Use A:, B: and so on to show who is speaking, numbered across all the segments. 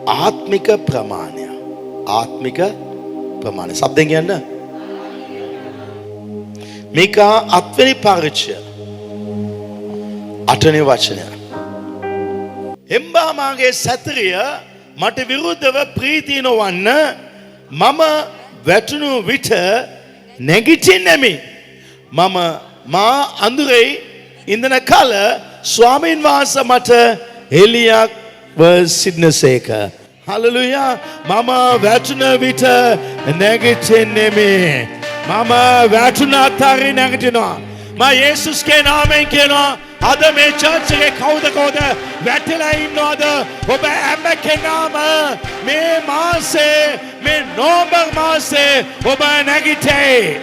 A: ආත්මික ප්‍රමාණය. ආත්මික ප්‍රමාණය. සබ්දෙන් කියන්න. මේක අත්වෙනි පරිච්ඡය. 8 වචනය. එම්බා මාගේ සතරිය මට විරුද්ධව ප්‍රීතිය නොවන්න මම වැටුණු විට නැගිටින්නෙමි. මම මා අඳුරේ ඉඳන කල ස්වාමීන් වහන්සේ මට එළියක් සිටිනසේක. හලෙලූයා. මම වැටුණ විට නැගිටින්නෙමි. මම වැටුණ අතරේ නැගිටිනවා. මම යේසුස්ගේ නාමයෙන් කියනවා. අද මේ චර්ච් එකේ කවුද වැටලා ඉන්නවද? ඔබ හැම කෙනාම මේ මාසේ මේ නෝබර් මාසේ ඔබ නැගිටේ.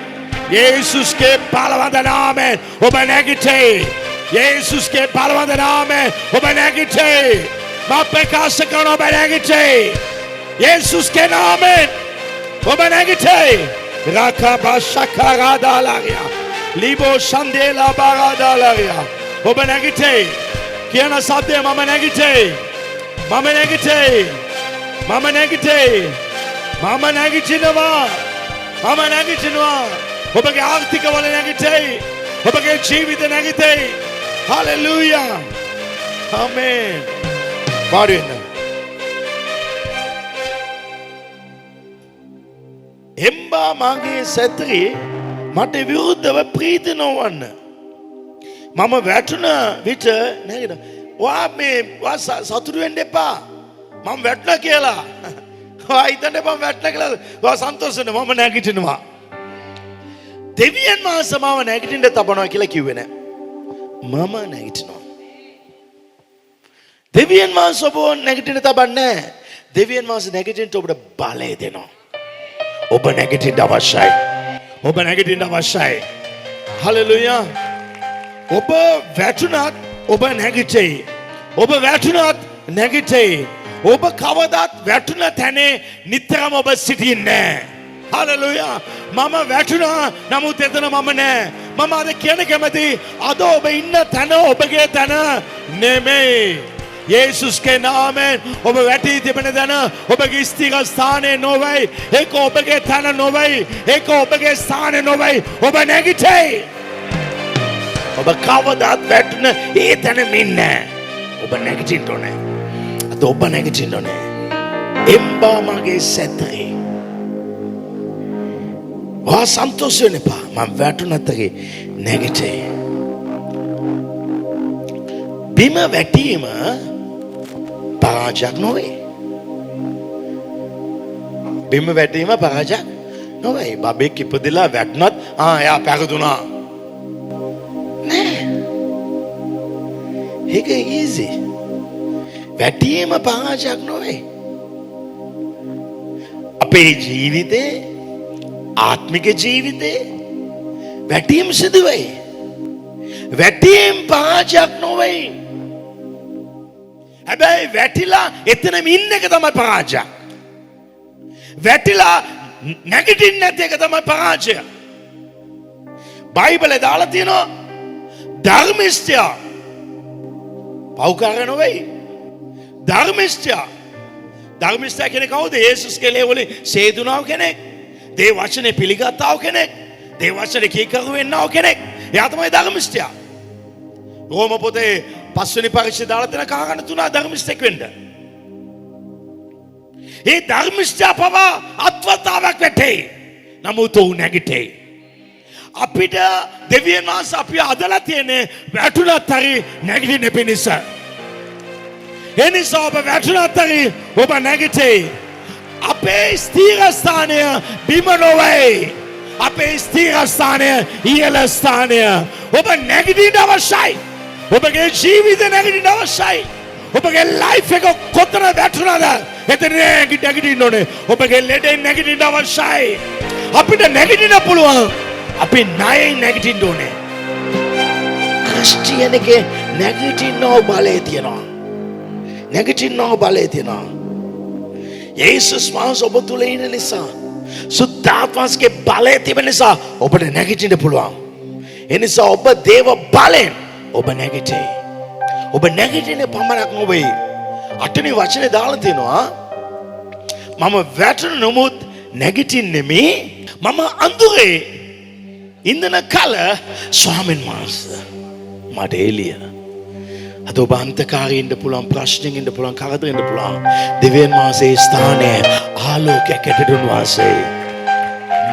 A: යේසුස්ගේ බලවන්ත නාමයෙන් ඔබ නැගිටේ. යේසුස්ගේ බලවන්ත නාමයෙන් ඔබ නැගිටේ. මම ප්‍රකාශ කරන ඔබ නැගිටේ. යේසුස්ගේ නාමයෙන් ඔබ නැගිටේ. රකබශකරදාලාරියා ලිබෝ ශන්දේලා බාරදාලාරියා ඔබ නැගිටේ. කියන සත්‍යය මම නැගිටේ. මම නැගිටේ. මම නැගිටේ. මම නැගිටිනවා. මම නැගිටිනවා. ඔබගේ ආර්ථික වල නැගිටේ. ඔබගේ ජීවිත නැගිටේ. හලෙලූයා. ආමේන්. පාඩුවෙන්න. එම්බා මාගේ සතරේ මට විරුද්ධව ප්‍රීති නොවන්න මම වැටුණ විට නැගිට. ඔයා සතුටු වෙන්න එපා. මම වැටුණා කියලා. ඔයා හිතන්න එපා මම වැටුණා කියලා. ඔයා සන්තෝෂ වෙන්න. මම නැගිටිනවා. දෙවියන් වහන්සේ මාව නැගිටින්න තබනවා කියලා කිව්වේ නෑ. මම නැගිටිනවා. දෙවියන් වහන්සේ ඔබ නැගිටින්න තබන්නේ නෑ. දෙවියන් වහන්සේ නැගිටින්න ඔබට බලය දෙනවා. ඔබ නැගිටින්න අවශ්‍යයි. ඔබ නැගිටින්න අවශ්‍යයි. හලෙලූයා. ඔබ වැටුණත් ඔබ නැගිටේ. ඔබ වැටුණත් නැගිටේ. ඔබ කවදාත් වැටුණ තැනේ නිතරම ඔබ සිටින්නේ නැහැ. හලෙලූයා. මම වැටුණා නමුත් එතන මම නැහැ. මම අද කියන කැමති අද ඔබ ඉන්න තැන ඔබගේ තැන නෙමෙයි. යේසුස්ගේ නාමයෙන් ඔබ වැටී තිබෙන තැන ඔබගේ ස්ථිර ස්ථානය නොවයි. ඒක ඔබගේ තැන නොවයි. ඒක ඔබගේ ස්ථානය නොවයි. ඔබ නැගිටේ. ඔබ කවදාත් වැටුණ ඒ තැන මින්නේ. ඔබ නැගිටින්න ඕනේ. අද ඔබ නැගිටින්න ඕනේ. එම්බා මගේ සතරේ. වා සන්තෝෂ වෙන්න එපා. මම වැටුණතරේ නැගිටේ. බිම වැටීම පරාජයක් නොවේ. බිම වැටීම පරාජයක් නොවේ. බබෙක් ඉපදෙලා වැටුණත් එයා පැරදුනා. නෑ. ඒක ඊසි. වැටීම පරාජයක් නොවේ. අපේ ජීවිතේ ආත්මික ජීවිතේ වැටීම් සිදු වෙයි. වැටීම් පරාජයක් නොවේ. හැබැයි වැටිලා එතනම ඉන්න එක තමයි පරාජය. වැටිලා නැගිටින්න නැති එක තමයි පරාජය. බයිබලේ දාලා තියෙනවා ධර්මිෂ්ඨයා පව්කාර නොවේ. ධර්මිෂ්ඨයා කෙනෙක් කවුද? යේසුස්ගේ ලේවලේ සේදුනාව කෙනෙක්. දේ වචනේ පිළිගත්තාව කෙනෙක්. දේ වචනේ කීකරු වෙන්නව කෙනෙක්. එයා තමයි ධර්මිෂ්ඨයා. රෝම පොතේ 5 වෙනි පරිච්ඡේදය දාලා තියෙන කාරණා 3 ධර්මිෂ්ඨෙක් වෙන්න. ඒ ධර්මිෂ්ඨයා පවා අත්වතාවක් වැටේ. නමුත් ਉਹ නැගිටේ. අපිට දෙවියන් වහන්සේ අපි අදලා තියෙන්නේ වැටුණත් හරි නැගිටින්න පිණිස. ඒ නිසා ඔබ වැටුණත් හරි ඔබ නැගිටේ. අපේ ස්ථීර ස්ථානය බිම නොවේ. අපේ ස්ථීර ස්ථානය ඉහළ ස්ථානය. ඔබ නැගිටින්න අවශ්‍යයි. ඔබගේ ජීවිතය නැගිටින්න අවශ්‍යයි. ඔබගේ ලයිෆ් එක කොතන වැටුණාද එතන නැගිටින්න ඕනේ. ඔබගේ ලෙඩෙන් නැගිටින්න අවශ්‍යයි. අපිට නැගිටින්න පුළුවන්. අපි ණයෙන් නැගිටින්න ඕනේ. ක්‍රිස්තියානිකේ නැගිටින්න බලය තියෙනවා. නැගිටින්න බලය තියෙනවා. යේසුස් වහන්සේ ඔබ තුල ඉන්න නිසා සුද්ධාත්මස්ගේ බලය තිබෙන නිසා ඔබට නැගිටින්න පුළුවන්. ඒ නිසා ඔබ දේව බලෙන් ඔබ නැගිටේ. ඔබ නැගිටින පමණක් නොවේ. 8 වෙනි වචනේ දාලා තියෙනවා මම වැටුණු නමුත් නැගිටින්නේ මේ මම අඳුරේ ඉඳන කල ස්වාමීන් වහන්සේ මට එළිය. අද ඔබ අන්තකාරයේ ඉන්න පුළුවන්, ප්‍රශ්නෙකින් ඉන්න පුළුවන්, කරදරෙකින් ඉන්න පුළුවන්. දෙවියන් වහන්සේ ස්ථානයේ ආලෝකයක් ඇටදුන් වාසේ.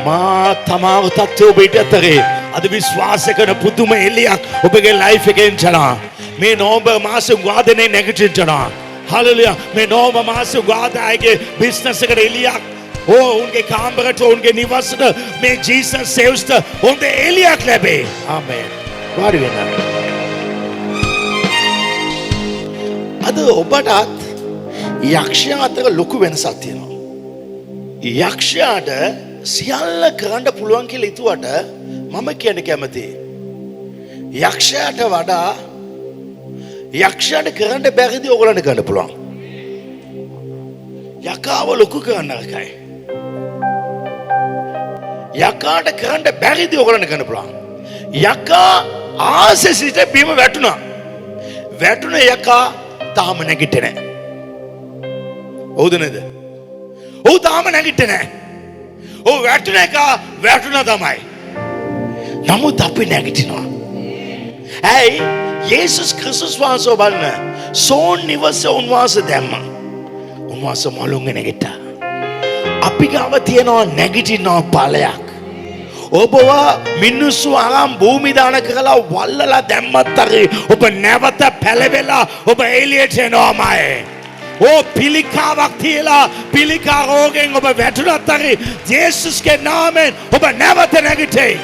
A: මා තමාව තත්ත්වයේ ඔබ ඉතරේ අද විශ්වාස කරන පුදුම එළියක් ඔබගේ ලයිෆ් එකෙන් යනවා. මේ නෝම්බර් මාසෙ වාදනේ නැගිටිනවා. හලෙලුයා. මේ නෝම්බර් මාසෙ වාදායේ බිස්නස් එකට එළියක්. उनके कामबरට उनके නිවසට මේ ජීසස් සේව්ස්ට උන්ට එළියක් ලැබේ. ආමේන්. වාඩි වෙන්න. අද ඔබටත් යක්ෂයා අතර ලොකු වෙනසක් තියෙනවා. යක්ෂයාට සියල්ල කරන්න පුළුවන් කියලා හිතුවට මම කියන්න කැමතියි. යක්ෂයාට වඩා යක්ෂයාට කරන්න බැරිදී ඕගොල්ලන්ට කරන්න පුළුවන්. යකාව ලොකු කරන්න අරකයි. යකාට කරන්න බැරිදී ඔයගොල්ලන්ට කරන්න පුළුවන්. යකා ආසෙ සිට බිම වැටුණා. වැටුණ යකා තාම නැගිටින්නේ නැහැ. හවුද නේද? ඔව් තාම නැගිටින්නේ නැහැ. ඔව් වැටුණ යකා වැටුණා තමයි. නමුත් අපි නැගිටිනවා. ඇයි? යේසුස් ක්‍රිස්තුස් වහන්සේ බලන්න. සෝන් නිවසේ උන්වහන්සේ දැම්මා. උන්වහන්සේ මලුන්ගේ නැගිට්ටා. අපි ගාව තියෙනවා නැගිටිනවා ඵලයක්. ඔබව මිනිස්සු අරන් භූමි දාන කරලා වල්ලලා දැම්මත් හරි ඔබ නැවත පැලවෙලා ඔබ එළියට එනවාමයි. ඕ පිළිකාවක් තියලා පිළිකා රෝගෙන් ඔබ වැටුණත් හරි ජේසුස්ගේ නාමයෙන් ඔබ නැවත නැගිටේ.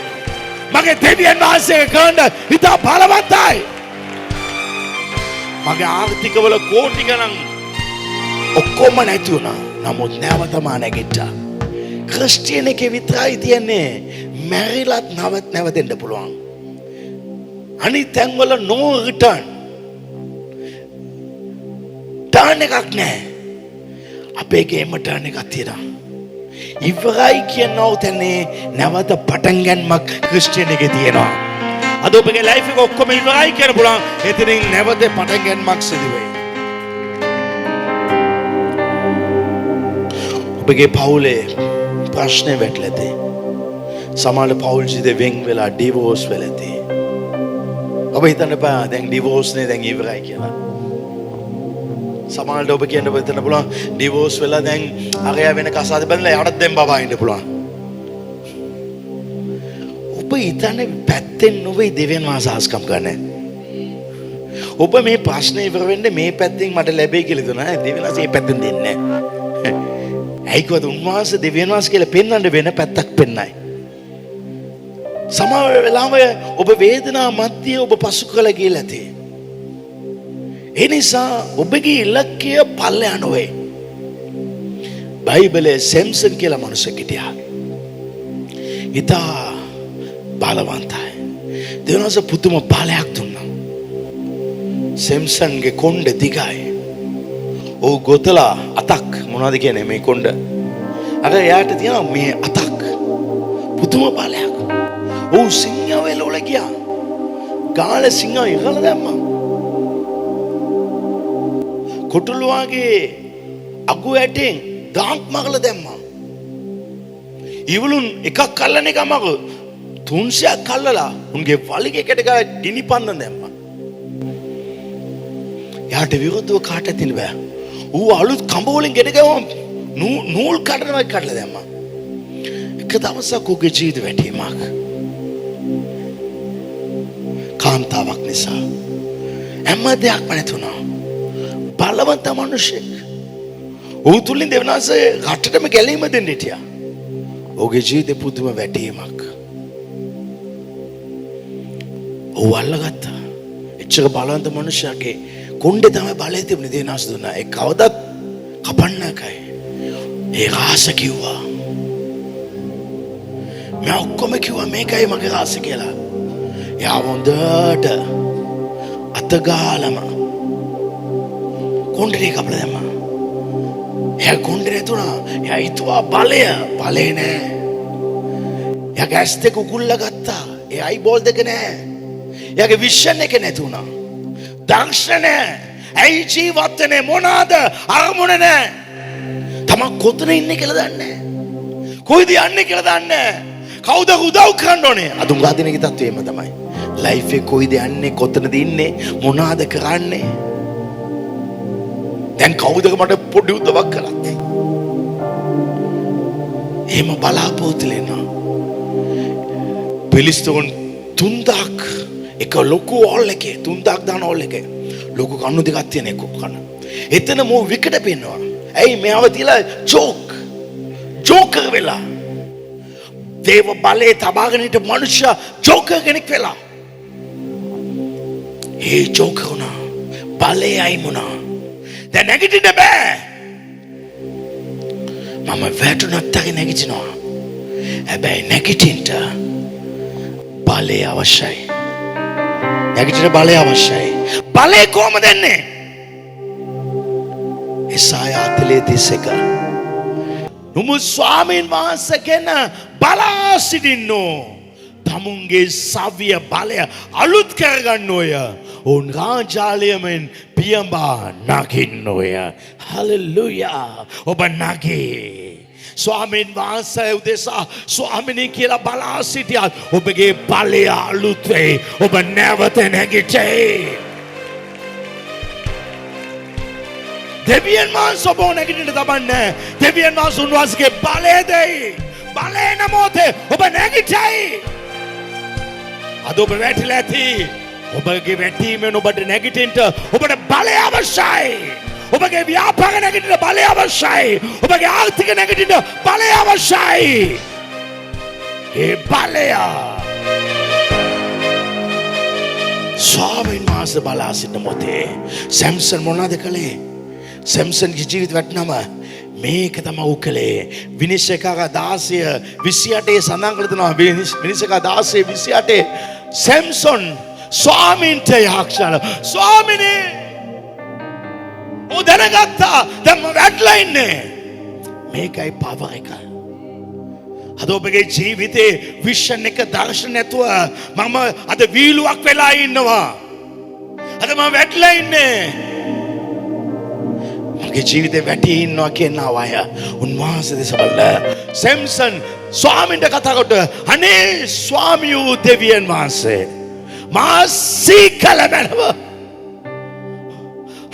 A: මගේ දෙවියන් වහන්සේ කරන ඉතා බලවන්තයි. මගේ ආර්ථිකවල කෝටි ගණන් ඔක්කොම නැති වුණා. නමුත් නැවත මා නැගිට්ටා. ක්‍රිස්තියානි එකේ විතරයි තියන්නේ මැරිලත් නැවතෙන්න පුළුවන්. අනිත් තැන්වල no return. ටර්න් එකක් නැහැ. අපේ ගේම ටර්න් එකක් තියෙනවා. ඉවරයි කියනෝ තැනේ නැවත පටන් ගන්නමක් ක්‍රිස්තියානි එකේ තියෙනවා. අද ඔබගේ ලයිෆ් එක ඔක්කොම ඉවරයි කියන්න පුළුවන්. එතනින් නැවත පටන් ගන්නමක් සිදු වෙයි. ඔබගේ පවුලේ ප්‍රශ්නේ වැටලති. සමහර පවුල් ජීවිතේ වෙන් වෙලා ඩිවෝස් වෙලති. ඔබ හිතන්න බෑ දැන් ඩිවෝස් නේ දැන් ඉවරයි කියලා. සමහරට ඔබ කියන්න හිතන්න පුළුවන් ඩිවෝස් වෙලා දැන් අරයා වෙන කසාද බැලලා යටත් දැන් බබා ඉන්න පුළුවන්. ඔබ හිතන්නේ පැත්තෙන් නොවේ දෙවියන් වහන්සේ ආස්කම් ගන්න. ඔබ මේ ප්‍රශ්නේ ඉවර වෙන්නේ මේ පැත්තෙන් මට ලැබෙයි කියලා දුනා. දෙවියන් වහන්සේ මේ පැත්තෙන් දෙන්නේ නැහැ. ඇයිකවද උන්වහන්සේ දෙවියන් වහන්සේ කියලා පෙන්වන්න වෙන පැත්තක් පෙන්නයි. සමහර වෙලාවෙ ඔබ වේදනා මැද්දේ ඔබ පසු කරලා ගිහලා ඇති. ඒ නිසා ඔබගේ ඉලක්කය පල්ලෙහා නොවේ. බයිබලයේ සැම්සන් කියලා මිනිහෙක් හිටියා. ඉතා බලවන්තයි. දෙවියන් වහන්සේ පුදුම බලයක් දුන්නා. සැම්සන්ගේ කොණ්ඩ දිගයි. ඔහු ගොතලා අතක් මොනවද කියන්නේ මේ කොණ්ඩ? අර එයාට තියෙනවා මේ අතක්. පුදුම බලයක්. ඔහු සිංහව එළවල ගියා. ගාල සිංහව ඉහළ දැම්මා. කොටුළුවාගේ අගු ඇටෙන් දාක් මගල දැම්මා. ඉවලුන් එකක් කල්ලන එක මග 300ක් කල්ලලා උන්ගේ වලිගයකට ගා ගිනි පන්නන දැම්මා. යාට විරුද්ධව කාට තින් බෑ. ඌ අලුත් කඹ වලින් ගෙඩ ගවම නූල් කඩනවා කඩලා දැම්මා. එක දවසක් උගේ ජීවිත වැටීමක්. කාන්තාවක් නිසා හැම දෙයක්ම නැතුණා. බලවන්ත මිනිහෙක්. ඌ තුලින් දෙවනාසේ රටටම ගැලීම දෙන්න හිටියා. ඔහුගේ ජීවිතේ පුදුම වැටීමක්. ඌ අල්ලගත්තා. එච්චර බලවන්ත මිනිහාගේ කොණ්ඩේ තමයි බලය තිබුණේ දෙවනාස් දුන්නා. ඒ කවදත් කපන්නකයි. ඒ රාස කිව්වා. මම ඔක්කොම කිව්වා මේකයි මගේ රාස කියලා. යා හොඳට අතගාලම කොණ්ඩේ කපලා දැම්මා. එයා කොණ්ඩේ නැතුණා. එයා හිතුවා බලය නෑ. එයා ගෑස් දෙක උකුල්ලා ගත්තා. ඒ අයිබෝල් දෙක නෑ. එයාගේ විෂන් එක නැතුණා. දර්ශන නෑ. ඇයි ජීවත් වෙන්නේ මොනවාද අරමුණ නෑ. තම තමා කොතන ඉන්නේ කියලා දන්නේ නැහැ. කොයිද යන්නේ කියලා දන්නේ නැහැ. කවුද උදව් කරන්න ඕනේ? අද උගාදිනේගේ තත්ත්වය එම තමයි. ලයිෆ් එක කොයිද යන්නේ, කොතනද ඉන්නේ, මොනවාද කරන්නේ? දැන් කවුද මට පොඩි උදව්වක් කරත්? එහෙම බලාපොරොත්තු වෙනවා. පිලිස්තෝන් 3000ක් එක ලොකු ඕල් එකේ 3000ක් දාන ඕල් එකේ ලොකු කණු දෙකක් තියෙන එක කන. එතන මෝ විකට පෙන්නවා. ඇයි මෙයාව තියලා ජෝකර් වෙලා. දේව බලේ තබාගෙන හිට මනුෂ්‍ය ජෝකර් කෙනෙක් වෙලා. ඒ ජෝකර් වුණා. බලේ අයිමුණා. දැන් නැගිටින්න බෑ. මම වැටුණත් අගේ නැගිටිනවා. හැබැයි නැගිටින්න බලය අවශ්‍යයි. නැගිටින්න බලය අවශ්‍යයි. බලය කොහොමද එන්නේ? එසායා 41. නුඹ ස්වාමීන් වහන්සේ ගැන බලා සිටින්නෝ. තමුන්ගේ සවිය බලය අලුත් කරගන්නෝය. උන් රාජාලයමෙන් පියඹා නගින්නෝය. හලෙලුයා. ඔබ නගී. ස්වාමීන් වහන්සේ උදෙසා ස්වාමිනී කියලා බලා සිටියත් ඔබගේ බලය අලුත් වෙයි. ඔබ නැවත නැගිටේ. දෙවියන් වහන්සේ ඔබ නැගිටින්න තබන්නේ. දෙවියන් වහන්සේ උන්වහන්සේගේ බලය දෙයි. බලය නමෝතේ ඔබ නැගිටයි. අද ඔබ වැටිලා ඇති. ඔබගේ වැටීමෙන් ඔබට නැගිටින්න ඔබට බලය අවශ්‍යයි. ඔබගේ ව්‍යාපාර නැගිටින්න බලය අවශ්‍යයි. ඔබගේ ආර්ථික නැගිටින්න බලය අවශ්‍යයි. ඒ බලය ස්වාමීන් වහන්සේ බලා සිටින මොතේ සැම්සන් මොනවද කළේ? සැම්සන්ගේ ජීවිත වටනම මේක තමයි උ කළේ. විනිශ්චයකාර 16:28 සඳහන් කළ තියෙනවා. විනිශ්චයකාර 16:28 සැම්සන් ස්වාමීන්ට යක්ෂණ ස්වාමිනේ ඔ දැනගත්තා දැන් මම වැටලා ඉන්නේ. මේකයි පවර් එක. අද ඔබගේ ජීවිතේ විෂන් එක දර්ශන නැතුව මම අද වීලුවක් වෙලා ඉන්නවා. අද මම වැටලා ඉන්නේ. මගේ ජීවිතේ වැටී ඉන්නවා කියන අය උන්වහන්සේ දෙස බලලා සැම්සන් ස්වාමීන්ට කතා කොට අනේ ස්වාමියෝ දෙවියන් වහන්සේ මා සීකල මැනව.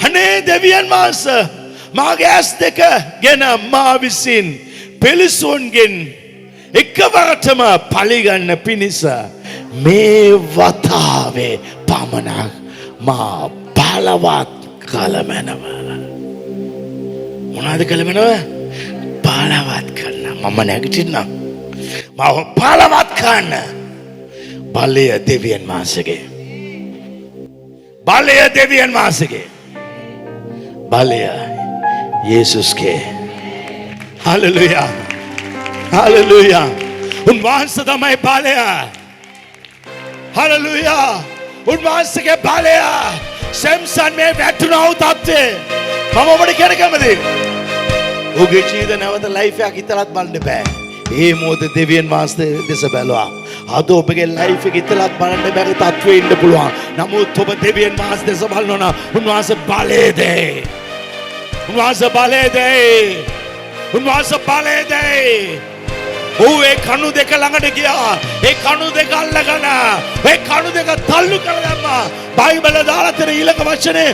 A: අනේ දෙවියන් වහන්සේ මාගේ ඇස් දෙක ගැන මා විසින් පිළිසුන්ගෙන් එකවරටම පලිගන්න පිණිස මේ වතාවේ පමණක් මා බලවත් කලමැනව. මොනවද කලමැනව? බලවත් කරන්න. මම නැගිටින්න. මාව බලවත් කරන්න. බලය දෙවියන් වහන්සේගේ. බලය දෙවියන් වහන්සේගේ. බලය යේසුස්ගේ. හලෙලුයා. හලෙලුයා. උන්වහන්සේ තමයි බලය. හලෙලුයා. උන්වහන්සේගේ බලය. සැම්සන් මේ වැටුණා තත්ත්වේ මම ඔබට කියන කැමති. ඔහුගේ ජීවිත නැවත ලයිෆ් එකක් ඉතලත් බලන්න බෑ. ඒ මොහොතේ දෙවියන් වහන්සේ දෙස බැලුවා. අද ඔබගේ ලයිෆ් එක ඉතලත් බලන්න බැරි තත්ත්වෙ ඉන්න පුළුවන්. නමුත් ඔබ දෙවියන් වහන්සේ දෙස බලනවා නම් උන්වහන්සේ බලය දෙයි. උන්වහන්සේ බලය දෙයි. උන්වහන්සේ බලය දෙයි. ඔව් ඒ කණු දෙක ළඟට ගියා. ඒ කණු දෙක අල්ලගෙන ඒ කණු දෙක තල්ලු කරලා දැම්මා. බයිබලේ දාලා තියෙන ඊළඟ වචනේ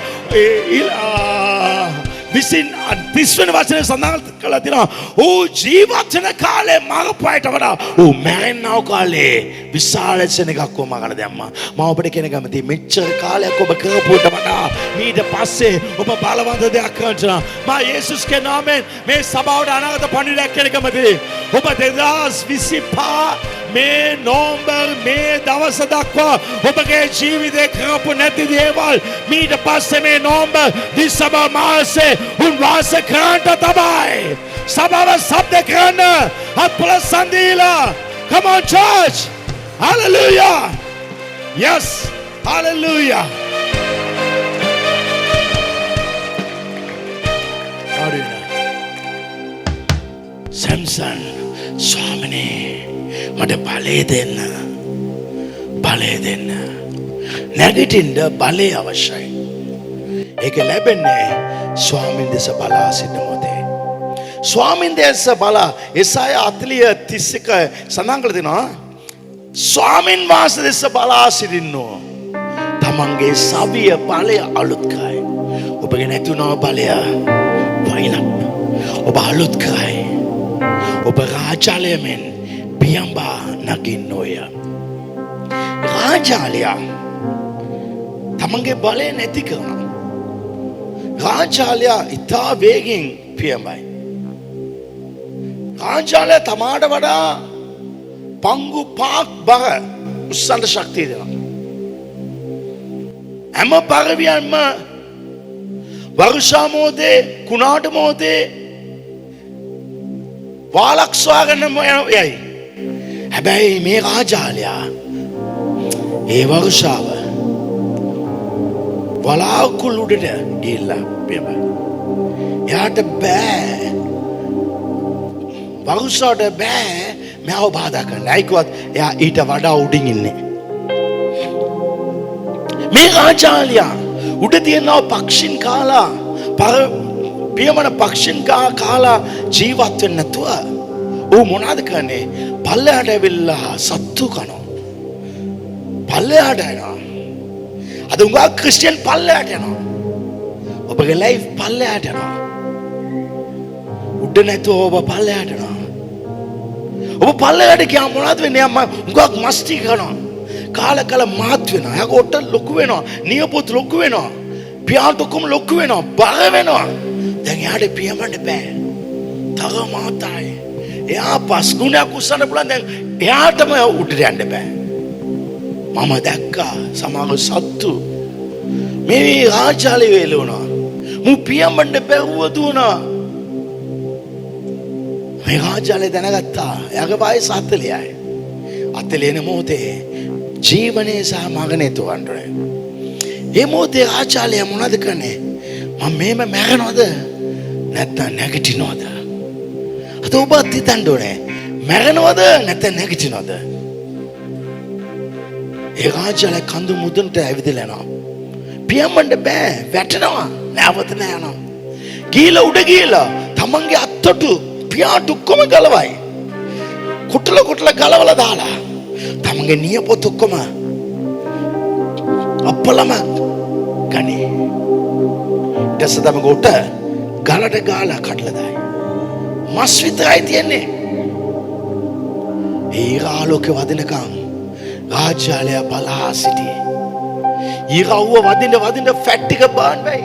A: විසින් 30 වෙනි වචනේ සඳහන් කළා තියෙනවා. ඔව් ජීවත් වෙන කාලේ මරපුවාට වඩා ඔව් මැරෙන්නව කාලේ විශාල සෙනගක් කොමකට දැම්මා. මම ඔබට කියන කැමති මෙච්චර කාලයක් ඔබ කරපුවට වඩා ඊට පස්සේ ඔබ බලවන්ත දෙයක් කරනවා. මා යේසුස්ගේ නාමයෙන් මේ සභාවට අනාගත පණිවිඩයක් කියන කැමති. ඔබ 2025 මේ නෝම්බර් මේ දවස දක්වා ඔබගේ ජීවිතේ කරපු නැති දේවල් ඊට පස්සේ මේ නෝම්බර් දිසම්බර් මාසේ උන්වහන්සේ කරන්ට තමයි සභාව සබ්ද කරන්න අපල සන්දීලා. Come on church. Hallelujah. Yes. Hallelujah. Samson ස්වාමිනේ මට බලය දෙන්න. බලය දෙන්න. නැගිටින්න බලය අවශ්‍යයි. ඒක ලැබෙන්නේ ස්වාමීන් දෙස බලා සිටින මොතේ. ස්වාමින් දැස්ස බලා එසාය 40:31 සඳහන් කරලා දෙනවා. ස්වාමින් වහන්සේ දෙස්ස බලා සිටින්නෝ. තමන්ගේ සවිය බලය අලුත් කරයි. ඔබගේ නැතුණා බලය වයිලක්. ඔබ අලුත් කරයි. ඔබ රාජාලයෙන් පියඹා නගින්නෝය. රාජාලය තමන්ගේ බලය නැති කරනවා. රාජාලය ඉතා වේගෙන් පියඹයි. රාජාලය තමාට වඩා පංගු පාක් බර උස්සන්න ශක්තිය දෙනවා. හැම පරවියන්ම වර්ෂා මොහොතේ කුණාට මොහොතේ වාලක් ස්වාගන්නම යයි. හැබැයි මේ රාජාලයා ඒ වර්ෂාව වලාකුළු උඩට ගිහිල්ලා පියඹයි. එයාට බෑ වර්ෂාවට බෑ මෙයාව බාධා කරන්න. ඒකවත් එයා ඊට වඩා උඩින් ඉන්නේ. මේ රාජාලයා උඩ තියෙනවා පක්ෂින් කාලා පියමන පක්ෂින් කාලා ජීවත් වෙන්න නැතුව ඌ මොනවද කරන්නේ? පල්ලෙහාට ඇවිල්ලා සත්තු කනවා. පල්ලෙහාට යනවා. අද උංගා ක්‍රිස්තියන් පල්ලෙහාට යනවා. ඔබගේ ලයිෆ් පල්ලෙහාට යනවා. උඩ නැතුව ඔබ පල්ලෙහාට යනවා. ඔබ පල්ලෙහාට ගියාම මොනවද වෙන්නේ? උංගා මස්ටි කරනවා. කාල මාත් වෙනවා. එයාගේ ඔට්ට ලොකු වෙනවා. නියපොත් ලොකු වෙනවා. පියාටුකුම ලොකු වෙනවා. බර වෙනවා. දැන් එයාට පියමන්න බෑ. තව මාතයි. එයා පස් ගුණයක් උස්සන්න පුළුවන්. දැන් එයාටම උඩට යන්න බෑ. මම දැක්කා සමහර සත්තු මේ රාජාලේ වේලුණා. මු පියමන්න බැරුව දුවනවා. මේ රාජාලේ දැනගත්තා. එයාගේ වයස 40යි. 40 මොහොතේ ජීවනයේ සහ මරණය තෝරන්නේ. මේ මොහොතේ රාජාලය මොනවද කරන්නේ? මම මේම මැරෙනවද? නැත්නම් නැගිටිනවද? අද ඔබත් හිතන්න ඕනේ. මැරෙනවද නැත්නම් නැගිටිනවද? ඒ රාජාලය කඳු මුදුන්ට ඇවිදලා යනවා. පියම්මන්න බෑ. වැටෙනවා. නැවත නෑනවා. ගිහලා උඩ ගිහලා තමන්ගේ අත්තටු පියාට ඔක්කොම ගලවයි. කුටල ගලවලා දාලා තමන්ගේ නියපොත් ඔක්කොම අපලම ගනි. ඊටස තමන්ගේ උට ගලට ගාලා කඩලා දායි. මස් විතරයි තියන්නේ. ඒ ආලෝකේ වදිනකම් රාජාලය බලා සිටියේ. ඊගව්ව වදින්න ෆැට් එක බර්න් වෙයි.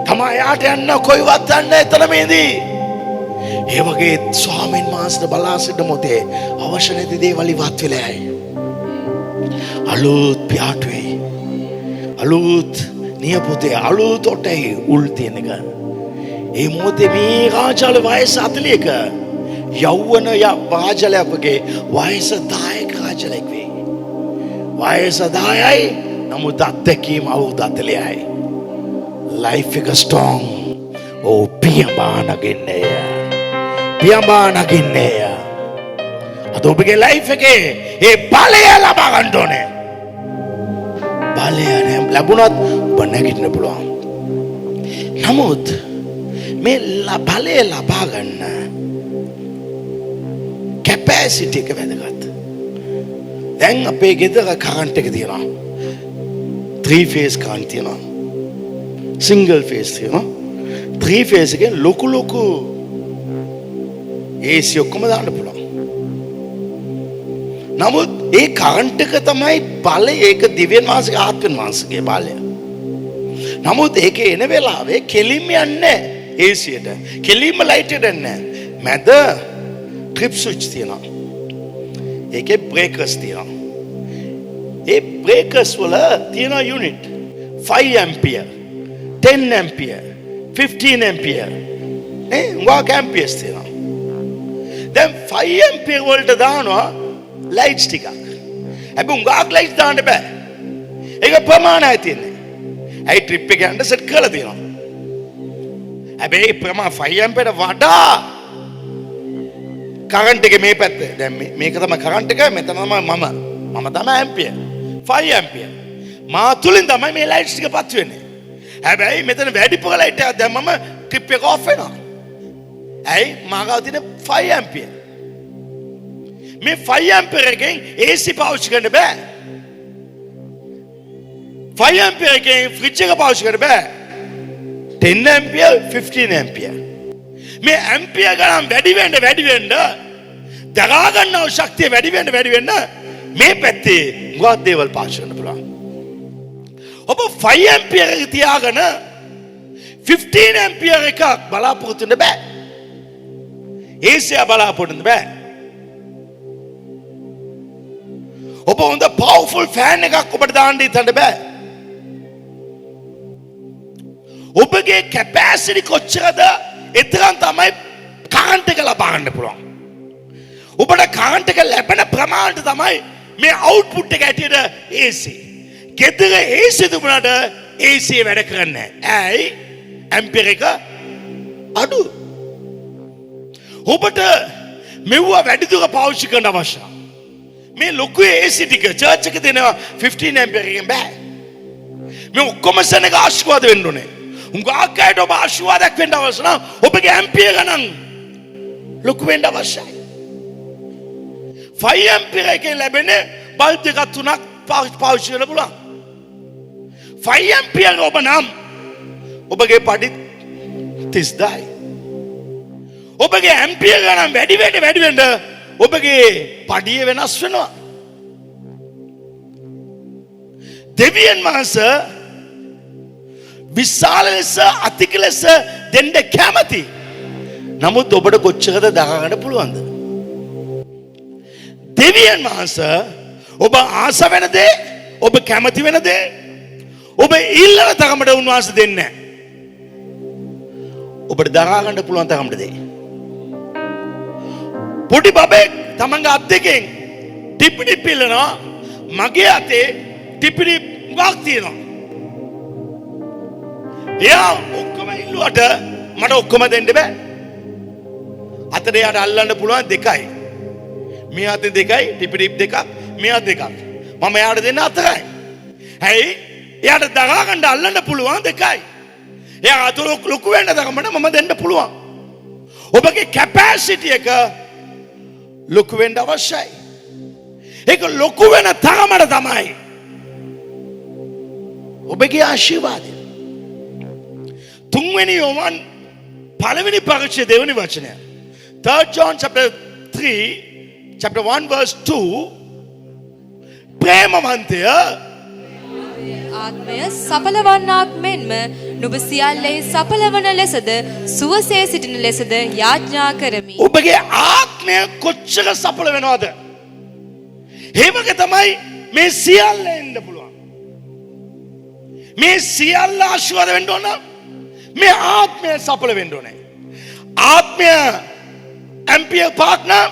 A: තමයි යාට යන්න කොයිවත් යන්න එතනම ඉඳී. ඒ වගේ ස්වාමීන් වහන්සේ බලා සිටන මොතේ අවශ්‍ය නැති දේවල් ඉවත් වෙලා යයි. අලුත් පියාටුවේ අලුත් නියපොතේ අලුත් ඔටේ උල් තියෙන එක. ඒ මොහොතේ මේ රාජාල වයස 40ක යෞවන රාජාලයක් වගේ වයස 10ක රාජාලෙක් වෙයි. වයස 10යි නමුත් අත්දැකීම අවුරුදු 40යි. ලයිෆ් එක ස්ට්‍රෝං. ඕ පියඹා නගින්නේ. පියඹා නගින්නේ. අද ඔබගේ ලයිෆ් එකේ ඒ බලය ලබා ගන්න ඕනේ. බලය ලැබුණොත් ඔබ නැගිටින්න පුළුවන්. නමුත් මේ බලය ලබා ගන්න කැපැසිටි එක වැදගත්. දැන් අපේ ගෙදර කරන්ට් එක තියෙනවා. 3 phase කරන්ට් තියෙනවා. සිංගල් phase තියෙනවා. 3 phase එකෙන් ලොකු AC ඔක්කොම දාන්න පුළුවන්. නමුත් ඒ කරන්ට් එක තමයි බලය. ඒක දිව්‍යන් වහන්සේගේ ආත්මන් වහන්සේගේ බලය. නමුත් ඒකේ එන වෙලාවේ කෙලින්ම යන්නේ ACට. කෙලින්ම ලයිට් එක යන්නේ. මැද ට්‍රිප් ස්විච් තියෙනවා. ඒකේ බ්‍රේකර්ස් තියෙනවා. ඒ බ්‍රේකර්ස් වල තියෙන යුනිට් 5 ඇම්පියර් 10 ඇම්පියර් 15 ඇම්පියර් වාක් ඇම්පියර්ස් තියෙනවා. දැන් 5 ඇම්පියර් වලට දානවා ලයිට්ස් ටිකක්. හැබැයි උංගාක් ලයිට්ස් දාන්න බෑ. ඒක ප්‍රමාණයි තියෙන්නේ. ඇයි ට්‍රිප් එක යන්න සෙට් කරලා තියෙනවා. හැබැයි ප්‍රමාණ 5 ඇම්පියර් වඩා කරන්ට් එක මේ පැත්තේ. දැන් මේක තමයි කරන්ට් එක. මෙතන තමයි මම තමයි ඇම්පියර් 5 ඇම්පියර්. මා තුලින් තමයි මේ ලයිට්ස් ටික පත් වෙන්නේ. හැබැයි මෙතන වැඩිපුර ලයිට් එකක් දැම්මම ට්‍රිප් එක ඔෆ් වෙනවා. ඇයි මාගාව තියෙන 5 ඇම්පියර්. මේ 5 ඇම්පියර් එකෙන් AC පාවිච්චි කරන්න බෑ. 5 ඇම්පියර් එකෙන් ෆ්‍රිජ් එක පාවිච්චි කරන්න බෑ. 10 ඇම්පියර් 15 ඇම්පියර්. මේ ඇම්පියර් ගණන් වැඩි වෙන්න දරා ගන්නව ශක්තිය වැඩි වෙන්න මේ පැත්තේ ගොඩක් දේවල් පාවිච්චි කරන්න පුළුවන්. ඔබ 5 ඇම්පියර් එක තියාගෙන 15 ඇම්පියර් එකක් බලාපොරොත්තු වෙන්න බෑ. AC බලාපොරොත්තු වෙන්න බෑ. ඔබ හොඳ පවර්ෆුල් ෆෑන් එකක් ඔබට දාන්න හිතන්න බෑ. ඔබගේ කැපැසිටි කොච්චරද එතරම් තමයි කරන්ට් එක ලබා ගන්න පුළුවන්. ඔබට කරන්ට් එක ලැබෙන ප්‍රමාණයට තමයි මේ අවුට්පුට් එක ඇටියට AC. ගෙදර AC දුන්නාට AC වැඩ කරන්නේ නැහැ. ඇයි? ඇම්පියර් එක අඩු. ඔබට මෙව්ව වැඩි දුර පාවිච්චි කරන්න අවශ්‍යයි. මේ ලොකු AC ටික චර්ච් එක දෙනවා 15 ඇම්පියර් එකෙන් බෑ. මේ ඔක්කොම සෙනග ආශිර්වාද වෙන්න ඕනේ. උංගාක් අයට ඔබ ආශිර්වාදයක් වෙන්න අවශ්‍ය නම් ඔබගේ ඇම්පියර් ගණන් ලොකු වෙන්න අවශ්‍යයි. 5 ඇම්පියර් එකෙන් ලැබෙන බල්බ් දෙක තුනක් පාවිච්චි කරන්න පුළුවන්. 5 ඇම්පියර් ඔබ නම් ඔබගේ පඩි 30යි. ඔබගේ ඇම්පියර් ගණන් වැඩි වෙන්න ඔබගේ පඩිය වෙනස් වෙනවා. දෙවියන් වහන්සේ විශාල ලෙස අතික ලෙස දෙන්න කැමති. නමුත් ඔබට කොච්චරද දරාගන්න පුළුවන්ද? දෙවියන් වහන්සේ ඔබ ආස වෙන දේ, ඔබ කැමති වෙන දේ, ඔබ ඉල්ලන තරමට උන්වහන්සේ දෙන්නේ නැහැ. ඔබට දරාගන්න පුළුවන් තරමට දෙයි. පොඩි බබෙක් තමන්ගේ අත් දෙකෙන් ටිපිඩි පිල්ලනවා. මගේ අතේ ටිපිඩි ගාක් තියෙනවා. එයා ඔක්කොම ඉල්ලුවට මට ඔක්කොම දෙන්න බෑ. අතට එයාට අල්ලන්න පුළුවන් දෙකයි. මේ අතේ දෙකයි, ටිපිඩි දෙකක්, මේ අත දෙකක්. මම එයාට දෙන්න හතරයි. ඇයි? එයාට දරා ගන්න අල්ලන්න පුළුවන් දෙකයි. එයා අත ලොකු වෙන්න තරමට මම දෙන්න පුළුවන්. ඔබගේ කැපැසිටි එක ලොකු වෙන්න අවශ්‍යයි. ඒක ලොකු වෙන තරමට තමයි ඔබගේ ආශිර්වාදය. තුන්වෙනි යෝහන් පළවෙනි පරිච්ඡේදය දෙවෙනි වචනය. 3 John chapter 3 chapter 1 verse 2 ප්‍රේමවන්තය
B: ආත්මය සඵලවන්නාක් මෙන්ම නුඹ සියල්ලේ සඵලවන ලෙසද සුවසේ සිටින ලෙසද යාඥා කරමි.
A: ඔබගේ ආත්මය කොච්චර සඵල වෙනවද? ඒ වගේ තමයි මේ සියල්ල එන්න පුළුවන්. මේ සියල්ල ආශිර්වාද වෙන්න ඕන. මේ ආත්මය සඵල වෙන්න ඕනේ. ආත්මය ඇම්පියර් පාක් නම්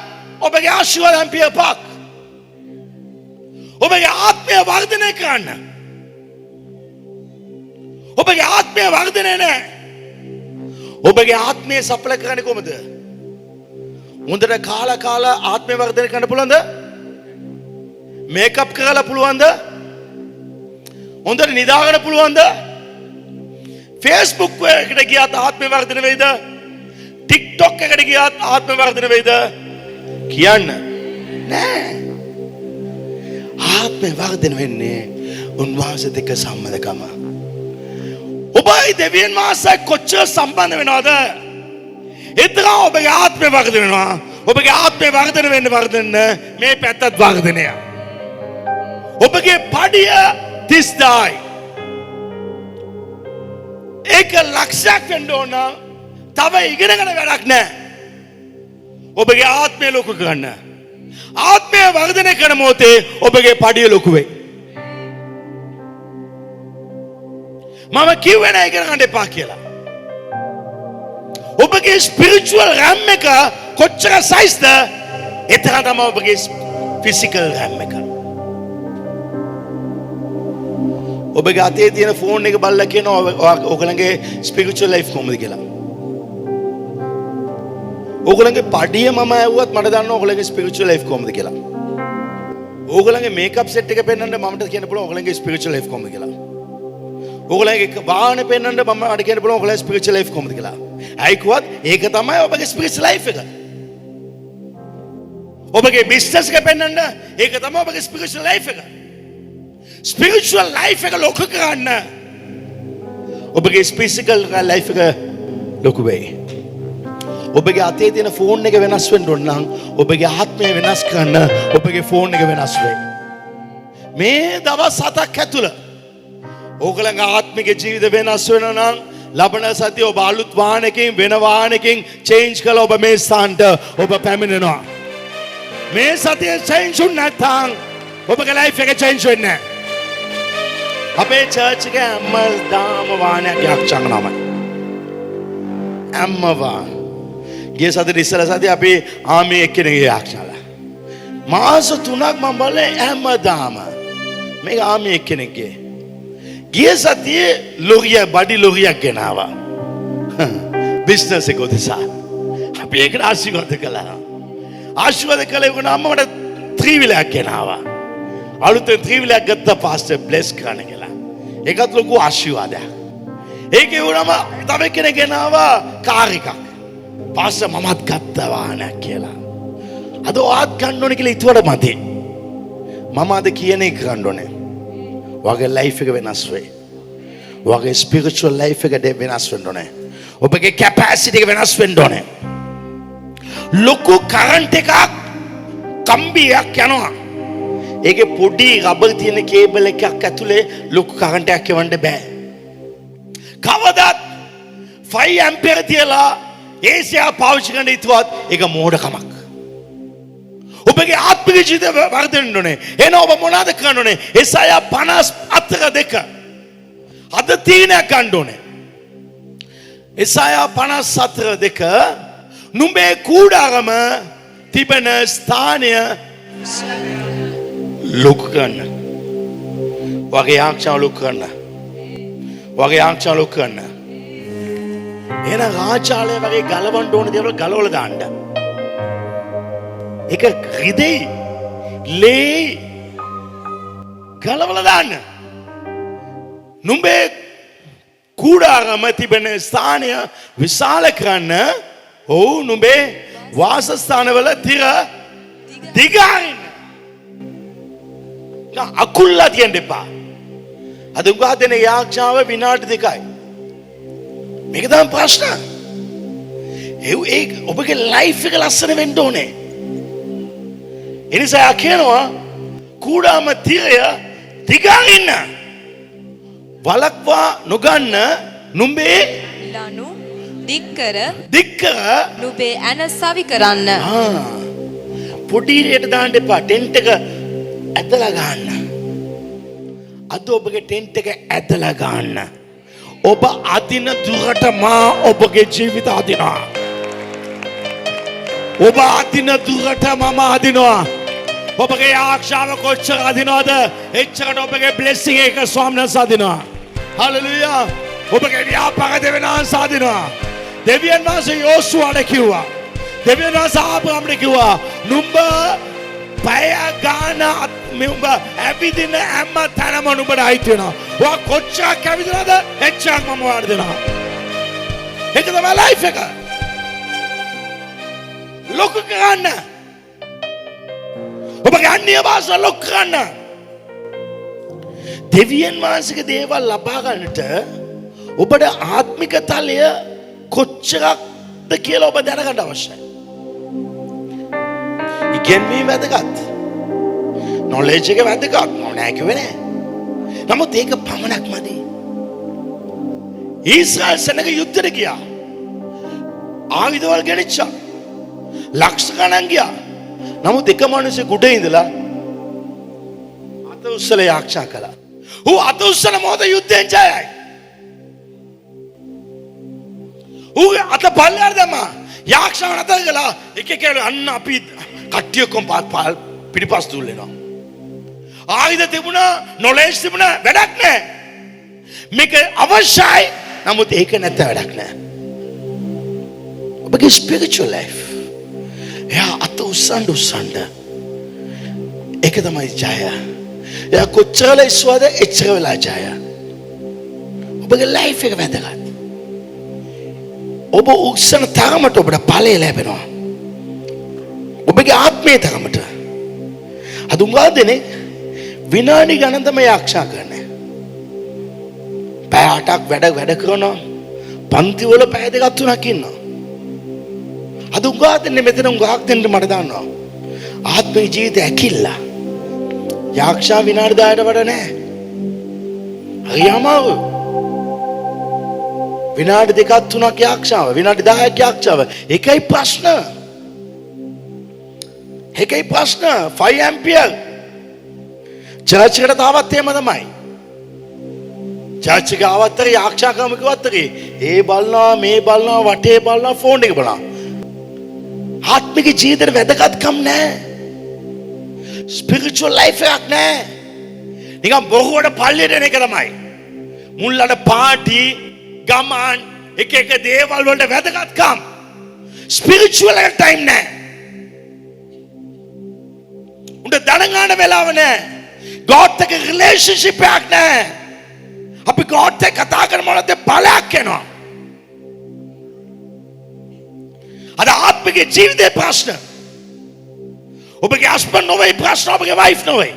A: ඔබගේ ආශිර්වාද ඇම්පියර් පාක්. ඔබගේ ආත්මය වර්ධනය කරන්න. ඔබගේ ආත්මය වර්ධනය නැහැ. ඔබගේ ආත්මය සඵල කරන්නේ කොහොමද? හොඳට කාලා ආත්මය වර්ධනය කරන්න පුළුවන්ද? මේකප් කරලා පුළුවන්ද? හොඳට නිදාගන්න පුළුවන්ද? Facebook එකට ගියාත් ආත්මය වර්ධනය වෙයිද? TikTok එකට ගියාත් ආත්මය වර්ධනය වෙයිද? කියන්න නෑ. ආත්මය වර්ධනය වෙන්නේ උන්වහන්සේත් එක්ක සම්බන්ධකම. ඔබයි දෙවියන් වහන්සේ කොච්චර සම්බන්ධ වෙනවද? එතන ඔබගේ ආත්මය වර්ධනය වෙනවා. ඔබගේ ආත්මය වර්ධනය වෙන්න මේ පැත්තත් වර්ධනය. ඔබගේ පඩිය 30යි. ඒක ලක්ෂයක් වෙන්න ඕන. තව ඉගෙනගෙන වැඩක් නැහැ. ඔබගේ ආත්මය ලොකු කරන්න. ආත්මය වර්ධනය කරන මොහොතේ ඔබගේ පඩිය ලොකු වෙයි. මම කිව්වේ නෑ ඉගෙන ගන්න එපා කියලා. ඔබගේ ස්පිරිචුවල් රැම් එක කොච්චර සයිස්ද එතන තමයි ඔබගේ ෆිසිකල් රැම් එක. ඔබගේ අතේ තියෙන ෆෝන් එක බලලා කියනවා ඔයගලගේ ස්පිරිචුවල් ලයිෆ් කොහොමද කියලා. ඔයගලගේ පඩිය මම ඇහුවත් මට දන්නවා ඔයගලගේ ස්පිරිචුවල් ලයිෆ් කොහොමද කියලා. ඔයගලගේ මේකප් සෙට් එක පෙන්වන්න මමට කියන්න පුළුවන් ඔයගලගේ ස්පිරිචුවල් ලයිෆ් කොහොමද කියලා. ඔයගලගේ වාහනේ පෙන්වන්න මම අර කියන්න පුළුවන් ඔයගලගේ ස්පිරිචුවල් ලයිෆ් කොහොමද කියලා. ඇයිකුවත් ඒක තමයි ඔබගේ ස්පිරිචුවල් ලයිෆ් එක. ඔබගේ බිස්නස් එක පෙන්වන්න ඒක තමයි ඔබගේ ස්පිරිචුවල් ලයිෆ් එක. ස්පිරිචුවල් ලයිෆ් එක ලොකු කරන්න ඔබගේ ෆිසිකල් ලයිෆ් එක ලොකු වෙයි. ඔබගේ අතේ තියෙන ෆෝන් එක වෙනස් වෙන්න ඕන නම් ඔබගේ ආත්මය වෙනස් කරන්න ඔබගේ ෆෝන් එක වෙනස් වෙයි. මේ දවස් 7ක් ඇතුළත ඕගලගේ ආත්මික ජීවිත වෙනස් වෙනවා නම් ලබන සතිය ඔබ අලුත් වාහනකින් වෙන වාහනකින් චේන්ජ් කළා ඔබ මේ ස්ථානට ඔබ පැමිණෙනවා. මේ සතිය චේන්ජ් වුණ නැත්නම් ඔබගේ ලයිෆ් එක චේන්ජ් වෙන්නේ නැහැ. අපේ චර්ච් එකේ හැමදාම වාහනයක් යක්ෂණනමයි. හැමවා ගිය සතියේ ඉස්සර සතියේ අපි ආමි එක්කෙනෙක් යක්ෂණලා. මාස 3ක් මම බලේ හැමදාම මේක ආමි එක්කෙනෙක්ගේ. ගිය සතියේ ලොරිය බඩි ලොරියක් ගෙනාවා. බිස්නස් එක උදෙසා. අපි ඒකට ආශිර්වාද කළා. ආශිර්වාද කළේ වුණාම මට ත්‍රිවිලයක් ගෙනාවා. අලුතෙන් ත්‍රිවිලයක් ගත්තා පාස්ටර් බ්ලෙස් කරන්න කියලා. ඒකත් ලොකු ආශිර්වාදයක්. ඒකේ වුණාම තව කෙනෙක් ගෙනාවා කාර් එකක්. පාස්ටර් මමත් ගත්තා වාහනයක් කියලා. අද ඔයාත් ගන්න ඕනේ කියලා ඉතුවට මතේ. මම අද කියන එක ගන්න ඕනේ. ඔයාගේ ලයිෆ් එක වෙනස් වෙයි. ඔයාගේ ස්පිරිචුවල් ලයිෆ් එක වෙනස් වෙන්න ඕනේ. ඔබගේ කැපැසිටි එක වෙනස් වෙන්න ඕනේ. ලොකු කරන්ට් එකක් කම්බියක් යනවා. ඒකේ පොඩි රබර් තියෙන කේබල් එකක් ඇතුලේ ලොකු කරන්ට් එකක් යවන්න බෑ. කවදාත් 5 ඇම්පියර් තියලා ඒසියා පාවිච්චි කරන්න ඉතුවත් ඒක මෝඩකමක්. ඔබගේ ආත්මික ජීවිතය වර්ධනය ඕනේ. එන ඔබ මොනවද කරන්න ඕනේ? එසායා 54:2. අද තීනයක් ගන්න ඕනේ. එසායා 54:2 නුඹේ කූඩාරම තිබෙන ස්ථානය ලොකු කරන්න. වගේ ආක්ෂාව ලොකු කරන්න. වගේ ආක්ෂාව ලොකු කරන්න. එන රාජාලය වගේ ගලවන්න ඕන දේවල් ගලවලා දාන්න. ඒක රිදෙයි ලේ ගලවලා දාන්න. නුඹේ කූඩාරම තිබෙන ස්ථානය විශාල කරන්න. ඔව් නුඹේ වාසස්ථානවල තිර දිගාරින්න. අකුල්ලා තියන්න එපා. අද උගා දෙන යාක්ෂාව විනාඩි 2යි. මේක තමයි ප්‍රශ්න. ඒ ඔබගේ ලයිෆ් එක ලස්සන වෙන්න ඕනේ. එනිසා කියනවා කූඩාම තිරය දිගාරින්න. වලක්වා නොගන්න නුඹේ
B: ලනු දික්කර
A: නුඹේ
B: ඇන සවි කරන්න.
A: පොඩි රේට දාන්න එපා. ටෙන්ට් එක ඇදලා ගන්න. අද ඔබගේ ටෙන්ට් එක ඇදලා ගන්න. ඔබ අදින දුරට මා ඔබගේ ජීවිත අදිනවා. ඔබ අදින දුරට මම අදිනවා. ඔබගේ ආශාව කොච්චර අදිනවද එච්චරට ඔබගේ බ්ලෙසිං එක ස්වාමීන් අදිනවා. හලෙලූයා. ඔබගේ ව්‍යාපාර දෙවියන්ස් අදිනවා. දෙවියන් වහන්සේ යෝසුවාට කිව්වා. දෙවියන් වහන්සේ ආබ්‍රහම්ට කිව්වා නුඹ පය ගාන නුඹ ඇවිදින හැම තැනම නුඹට අයිති වෙනවා. ඔයා කොච්චරක් ඇවිදිනවද එච්චරක් මම වාඩි දෙනවා. ඒක තමයි ලයිෆ් එක. ලොකු කරන්න. ඔබගේ අන්‍ය භාෂා ලොකු කරන්න. දෙවියන් වහන්සේගේ දේවල් ලබා ගන්නට ඔබට ආත්මික තලය කොච්චරක්ද කියලා ඔබ දැනගන්න අවශ්‍යයි. ඉගෙනීම වැදගත්. නොලෙජ් එක වැදගත්. නෑ කිව්වේ නෑ. නමුත් ඒක පමණක් මදි. ඊශ්‍රායල් සෙනග යුද්ධෙට ගියා. ආයුධවල ගෙනිච්චා. ලක්ෂ ගණන් ගියා. නමුත් එක මිනිස්සු කුඩේ ඉඳලා අත උස්සලා ආරක්ෂා කළා. ඌ අත උස්සන මොහොත යුද්ධෙන් ජයයි. ඌ අත පල්ලෙහාට දැම්මා. ආරක්ෂාව නැතර කළා. එක එක අන්න අපි කට්ටිය කොම්පාත් පිටිපස් දුල්ලෙනවා. ආයුධ තිබුණා, නොලෙජ් තිබුණා, වැඩක් නැහැ. මේක අවශ්‍යයි. නමුත් ඒක නැත වැඩක් නැහැ. ඔබගේ ස්පිරිචුවල් ලයිෆ් එයා අත උස්සන්න ඒක තමයි ජය. එයා කොච්චර ඉස්සුවද එච්චර වෙලා ජය. ඔබගේ ලයිෆ් එක වැදගත්. ඔබ උත්සන තරමට ඔබට ඵලය ලැබෙනවා. ඔබගේ ආත්මයේ තරමට. අද උංගා දෙනේ විනාඩි ගණන් තමයි ආරක්ෂා කරන්නේ. පැය 8ක් වැඩ කරනවා. පන්ති වල පැය දෙකක් තුනක් ඉන්නවා. අද උංගා දෙන්නේ මෙතන උංගාක් දෙන්න මට දානවා. ආත්මේ ජීවිතය ඇකිල්ලා. ආරක්ෂා විනාඩි 10ට වඩා නැහැ. හරියමාව. විනාඩි දෙකක් තුනක් ආරක්ෂාව. විනාඩි 10ක් ආරක්ෂාව. ඒකයි ප්‍රශ්න. 5 ඇම්පියර්. චර්ච් එකට තාවත් එහෙම තමයි. චර්ච් එක ආවත් ආරක්ෂා කරමුකවත් ඒ බලනවා මේ බලනවා වටේ බලනවා ෆෝන් එක බලනවා. ආත්මික ජීවිතේ වැදගත්කම් නැහැ. ස්පිරිචුවල් ලයිෆ් එකක් නැහැ. නිකන් බොහෝට පල්ලියට එන එක තමයි. මුල්ලට පාටි ගමන් එක දේවල් වලට වැදගත්කම්. ස්පිරිචුවල් එක ටයිම් නැහැ. උන්ට ධන ගන්න වෙලාව නැහැ. God එක රිලේෂන්ෂිප් එකක් නැහැ. අපි God එක්ක කතා කරනකොට බලයක් එනවා. අද ආත්මික ජීවිතේ ප්‍රශ්න. ඔබගේ හස්බන්ඩ් නොවේ ප්‍රශ්න ඔබගේ වයිෆ් නොවේ.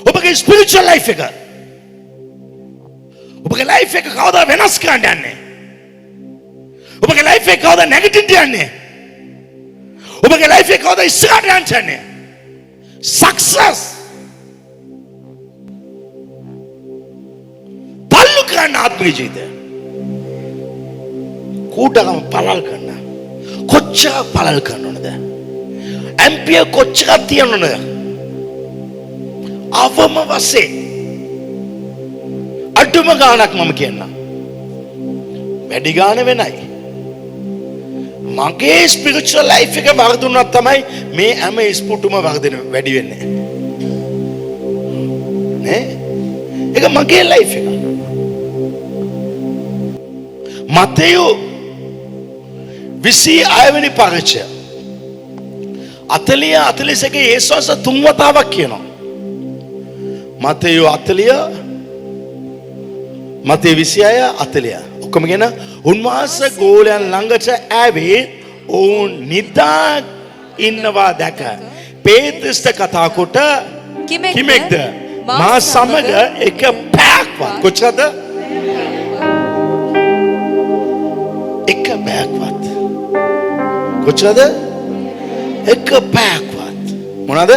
A: ඔබගේ ස්පිරිචුවල් ලයිෆ් එක. ඔබගේ ලයිෆ් එක කවදා වෙනස් කරන්න යන්නේ? ඔබගේ ලයිෆ් එක කවදා නැගිටින්න යන්නේ? ඔබගේ ලයිෆ් එක කවදා ඉස්සරහට යන්නේ? සක්සස් පල්ලු කරන්න ආත්මික ජීවිතය. කූටකම පළල් කරන්න. කොච්චර පළල් කරන්න ඕනද? ඇම්පියර් කොච්චරක් තියන්න ඕනද? අවම වශයෙන් අඩුම ගාණක් මම කියන්නම්. වැඩි ගාණ වෙනයි. මගේ ස්පිරිචුවල් ලයිෆ් එක වර්ධුනක් තමයි මේ හැම ස්පුටුම වර්ධන වැඩි වෙන්නේ. නේ? ඒක මගේ ලයිෆ් එක. මතෙයෝ 26 වෙනි පරිච්ඡය 41 යේසුස් තුන් වතාවක් කියනවා. මතෙයෝ 40 මතේ 26 ඔක්කොම කියන උන්වහන්සේ ගෝලයන් ළඟට ඇවිත් ඔවුන් නිදා ඉන්නවා දැක පේත්‍රස්ට කතා කොට කිමෙක්ද මා සමග එක පැයක්වත් කොච්චරද එක පැයක්වත් කොච්චරද එක පැයක්වත් මොනවාද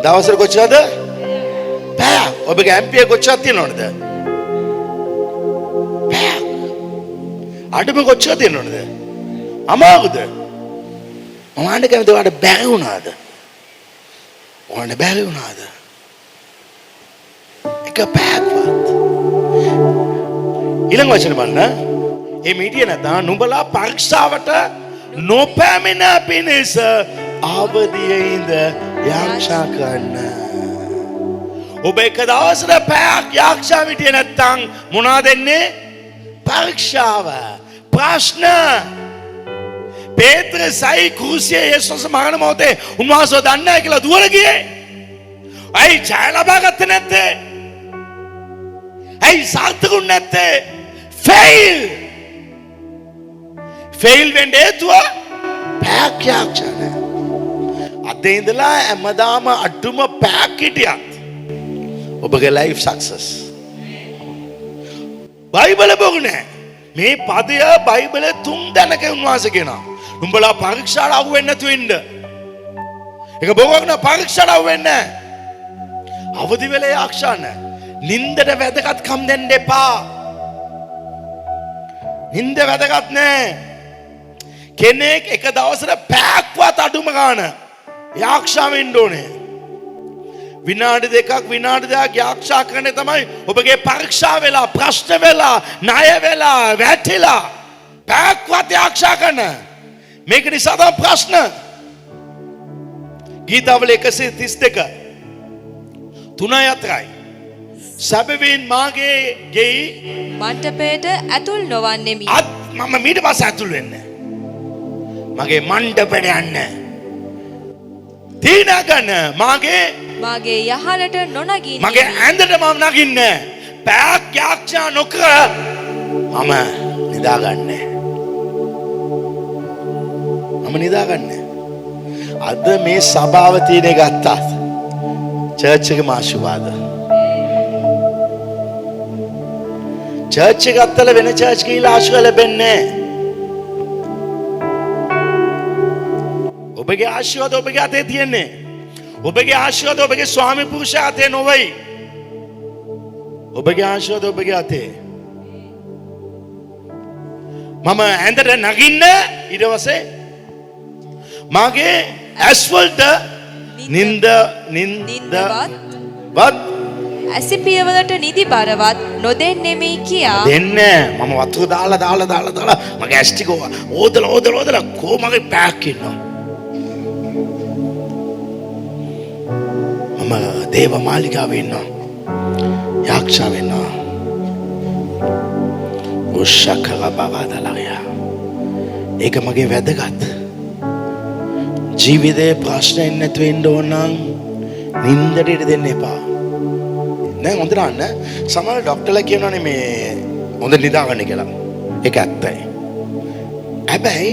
A: දවසට කොච්චරද පැයක් ඔබගේ ඇම්පියර් කොච්චරක් තියෙනවද අඩුම කොච්චර තියෙනවද? අමාරුද? මොනවාට කැමති ඔයාලට බැරි වුණාද? ඔයාලට බැරි වුණාද? එක පැයක්වත්. ඊළඟ වචන බලන්න. මේ මීඩිය නැතා නුඹලා පරීක්ෂාවට නොපැමිණ පිණිස අවදියෙන්ද යාක්ෂා කරන්න. ඔබ එක දවසට පැයක් යාක්ෂා විටිය නැත්තම් මොනවද වෙන්නේ? පරීක්ෂාව ප්‍රශ්න පේත්‍රසයි කුරුසියේ යේසුස් මරණ මොහොතේ උන්වහන්සේ දන්නේ නැහැ කියලා දුවලා ගියේ. ඇයි ඡය ලබා ගත්තේ නැත්තේ? ඇයි සාර්ථකුන් නැත්තේ? ෆේල් වෙන්නේ හේතුව පැයක් යාක්ෂණ. අද ඉඳලා හැමදාම අඩුම පැයක් හිටියත් ඔබගේ ලයිෆ් සක්සස්. බයිබල බොගුනේ මේ පදය බයිබලේ 3 දැනක උන්වහන්සේ කියනවා. උඹලා පරීක්ෂාට අහු වෙන්නේ නැතුව ඉන්න. ඒක බොගුන පරීක්ෂාට අහු වෙන්නේ නැහැ. අවදි වෙලා ආක්ෂාන. නින්දට වැදගත්කම් දෙන්න එපා. නින්ද වැදගත් නැහැ. කෙනෙක් එක දවසට පැයක්වත් අඩුම ගන්න යාක්ෂා වෙන්න ඕනේ. විනාඩි දෙකක් විනාඩි දෙකක් යාක්ෂා කරන්නේ තමයි ඔබගේ පරීක්ෂා වෙලා ප්‍රශ්න වෙලා ණය වෙලා වැටිලා පැයක්වත් යාක්ෂා කරන මේක නිසා තමයි ප්‍රශ්න. ගීතාවල 132 3:4යි සැබවින් මාගේ ගෙයි
B: මණ්ඩපයට ඇතුල් නොවන්නෙමි.
A: මම ඊට පස්සේ ඇතුල් වෙන්නේ මගේ මණ්ඩපයට යන්නේ තීන ගන්න
B: මාගේ යහලට නොනගින්න
A: මගේ ඇඳට මම නගින්නේ පැයක් යාක්ෂා නොකර මම නිදාගන්නේ මම නිදාගන්නේ. අද මේ සභාව තියෙන ගත්තා. චර්ච් එකේ ආශිර්වාද. චර්ච් එක ගත්තල වෙන චර්ච් ගිහිල්ලා ආශිර්වාද ලැබෙන්නේ නැහැ. ඔබගේ ආශිර්වාද ඔබගේ අතේ තියෙන්නේ. ඔබගේ ආශිර්වාද ඔබගේ ස්වාමි පුරුෂයා අතේ නොවයි. ඔබගේ ආශිර්වාද ඔබගේ අතේ. මම ඇඳට නගින්න ඊට පස්සේ මාගේ ඇස්ෆල්ට් නින්දවත්
B: ඇසිපියවලට නිදි බරවත් නොදෙන්නෙමි කියා
A: දෙන්නේ මම වතුර දාලා මගේ ඇස් ටික ඕදලා කොහමගේ පැක් ඉන්නවා. මම දේව මාලිගාවේ ඉන්නවා. යක්ෂාවේ ඉන්නවා. උෂකල බවදලයා. ඒක මගේ වැදගත්. ජීවිතේ ප්‍රශ්න නැතුව ඉන්න ඕන නම් නින්දට ඉඩ දෙන්න එපා. නෑ හොඳට අහන්න. සමහර ડોක්ටර්ලා කියනවානේ මේ හොඳ නිදාගන්න කියලා. ඒක ඇත්තයි. හැබැයි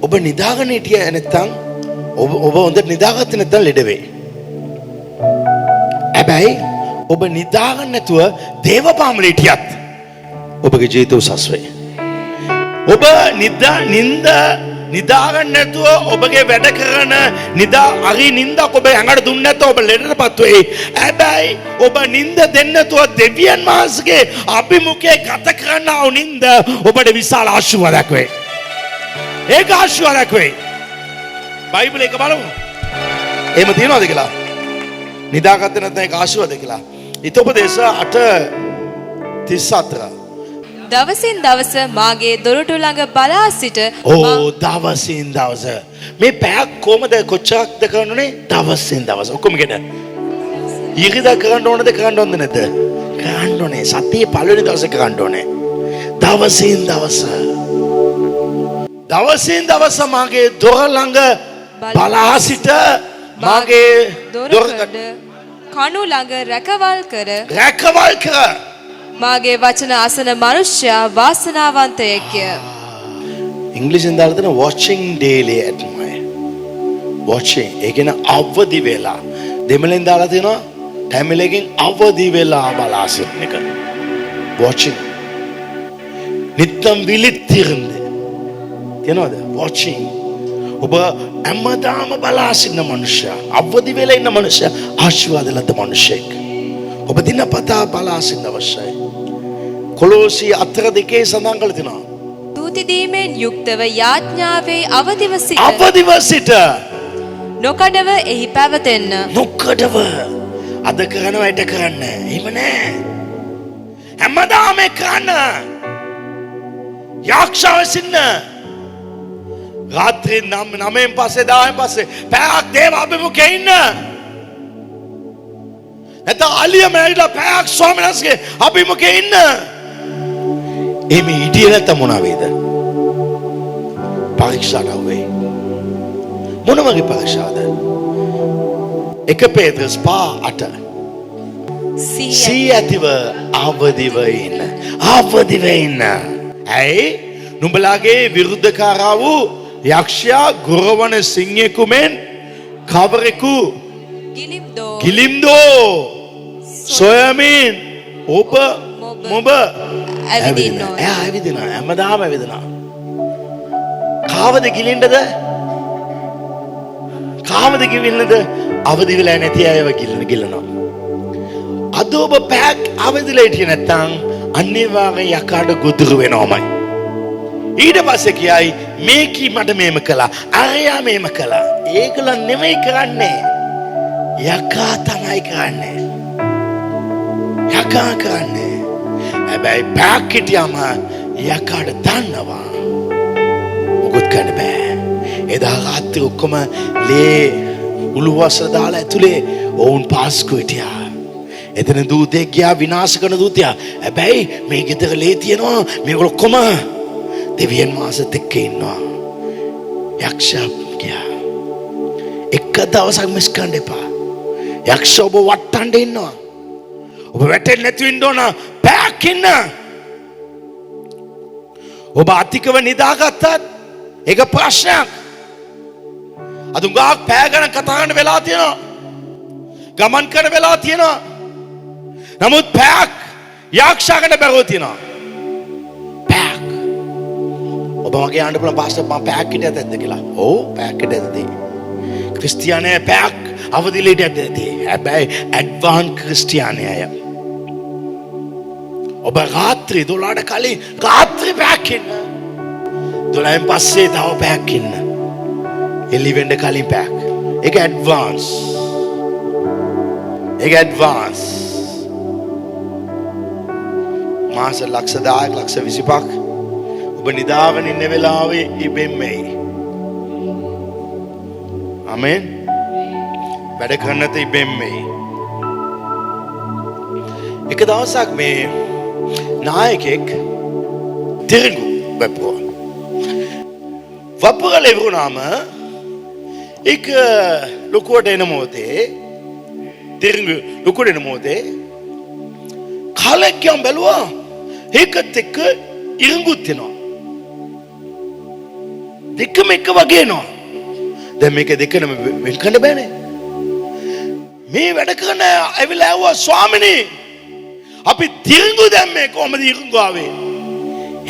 A: ඔබ නිදාගෙන හිටියේ නැත්නම් ඔබ හොඳට නිදාගත්තේ නැත්නම් ලෙඩ වෙයි. හැබැයි ඔබ නිදාගන්න නැතුව දේවපාමලේ හිටියත් ඔබගේ ජීවිතය උසස් වෙයි. ඔබ නිදාගන්න නැතුව ඔබගේ වැඩ කරන අරි නින්දක් ඔබ ඇඟට දුන්නේ නැත්නම් ඔබ ලෙඩටපත් වෙයි. හැබැයි ඔබ නින්ද දෙන්නේ නැතුව දෙවියන් වහන්සේගේ අභිමුඛයේ ගත කරනව නින්ද ඔබට විශාල ආශිර්වාදයක් වෙයි. ඒක ආශිර්වාදයක් වෙයි. බයිබලේ එක බලමු. එහෙම තියනවද කියලා? නිදාගත්තේ නැත්නම් ඒක ආශිර්වාද කියලා. ඊතෝපදේශ 8:34.
B: දවසින් දවස මාගේ දොරටු ළඟ බලා සිට
A: දවසින් දවස මේ පැයක් කොහමද කොච්චරක්ද කරන්නේ? දවසින් දවස ඔක්කොම ගෙට ඉරිදා කරන්න ඕනද කරන්න ඕනද නැද්ද? කරන්න ඕනේ. සතියේ පළවෙනි දවසේ කරන්න ඕනේ. දවසින් දවස මාගේ දොර ළඟ බලා සිට මාගේ දොරකඩ
B: කණු ළඟ රැකවල් කර මාගේ වචන අසන මනුෂ්‍යයා වාසනාවන්තයෙක්ය.
A: ඉංග්‍රීසියෙන් දාලා තියෙන watching daily at my watching. ඒ කියන්නේ අවදි වෙලා. දෙමළෙන් දාලා තියෙනවා තමිලෙන් අවදි වෙලා බලා සිටින එක. watching. නිතම් විලිතිරන්නේ. කියනවාද? watching. ඔබ හැමදාම බලා සිටින මනුෂ්‍යයා, අවදි වෙලා ඉන්න මනුෂ්‍යයා ආශිර්වාද ලද මනුෂ්‍යෙක්. ඔබ දිනපතා බලා සිටින අවශ්‍යයි. කොලෝසි 4:2 සඳහන් කරලා තිනවා.
B: තුති දීමෙන් යුක්තව යාඥාවේ අවදිව සිට නොකඩව එහි පැවතෙන්න.
A: නොකඩව අද කරන වැඩ කරන්න. එහෙම නෑ. හැමදාම කරන්න. යක්ෂවසින්න. රාත්‍රී 9න් පස්සේ 10න් පස්සේ පැයක් දේව අභිමුඛේ ඉන්න. නැත්නම් අලියම ඇවිල්ලා පැයක් ස්වාමීන් වහන්සේගේ අභිමුඛේ ඉන්න. එමේ ඉඩිය නැත්නම් මොනවා වේද? පරීක්ෂාවක් වෙයි. මොන වගේ පරීක්ෂාවද? 1 පේත්‍රස් 5:8. සියතිව අවදිව ඉන්න. ඇයි? නුඹලාගේ විරුද්ධකාරා වූ යක්ෂයා ගොරවන සිංහෙකු මෙන් කවරෙකු ගිලිම්දෝ සොයමින් ඔබ මොබ ඇවිදිනවා. හැමදාම ඇවිදිනවා. කාවද ගිලින්නද? අවදි වෙලා නැති අයව ගිලනවා. අද ඔබ පැයක් අවදිලා හිටියේ නැත්නම් අනිවාර්යෙන් යකාට ගොදුරු වෙනවමයි. ඊට පස්සේ කියයි මේකී මට මේම කළා, අරයා මේම කළා. ඒකල නෙමෙයි කරන්නේ. යකා තමයි කරන්නේ. හැබැයි පැයක් හිටියම යකාට දන්නවා මොකොත් කරන්න බෑ. එදා රාත්‍රී ඔක්කොම ලේ උළුවස්ස දාලා ඇතුලේ ඔවුන් පාස්කු හිටියා. එතන දූතෙක් ගියා විනාශ කරන දූතයා. හැබැයි මේ ගෙදර ලේ තියෙනවා. මේගොල්ලෝ ඔක්කොම දෙවියන් වහන්සේත් එක්ක ඉන්නවා. යක්ෂයා ගියා. එක දවසක් මිස් කරන්න එපා. යක්ෂයා ඔබ වට්ටන්න ඉන්නවා. ඔබ වැටෙන්නේ නැතුව ඉන්න ඕන. පැයක් ඉන්න. ඔබ අතිකව නිදාගත්තත් ඒක ප්‍රශ්නයක්. අද උඟාක් පෑ ගණන් කතා කරන්න වෙලා තියෙනවා. ගමන් කරන වෙලා තියෙනවා. නමුත් පැයක් යාක්ෂාකට බැරුව තියෙනවා. පැයක්. ඔබ මගේ ආන්න පුළුවන් පාස්ටර් මම පැයක් හිටියද නැද්ද කියලා. ඔව් පැයක් හිටියද. ක්‍රිස්තියානිය පැයක් අවදිලට ඇති. හැබැයි ඇඩ්වාන්ස් ක්‍රිස්තියානිය අය. ඔබ රාත්‍රී 12ට කලින් රාත්‍රී පැයක් ඉන්න. 12න් පස්සේ තව පැයක් ඉන්න. එළි වෙන්න කලින් පැයක්. ඒක ඇඩ්වාන්ස්. ඒක ඇඩ්වාන්ස්. මාස ලක්ෂ 10ක් ලක්ෂ 25ක් ඔබ නිදාගෙන ඉන්න වෙලාවේ ඉබෙන්නේ. ආමෙන්. වැඩ කරන්නත් ඉබෙන්නේ. එක දවසක් මේ නායකෙක් තිරිඟු වපුවා. වපුරල ඉවරුනාම ඒක ලොකුවට එන මොහොතේ තිරිඟු ලොකුවට එන මොහොතේ කාලයක් යම් බැලුවා ඒකත් එක්ක ඉරිඟුත් එනවා. දෙකම එක වගේ එනවා. දැන් මේක දෙකම වෙන් කරන්න බෑනේ. මේ වැඩ කරන ඇවිල්ලා ඇහුවා ස්වාමිනේ අපි තිරිඟු දැම්මේ කොහමද ඉරිඟු ආවේ?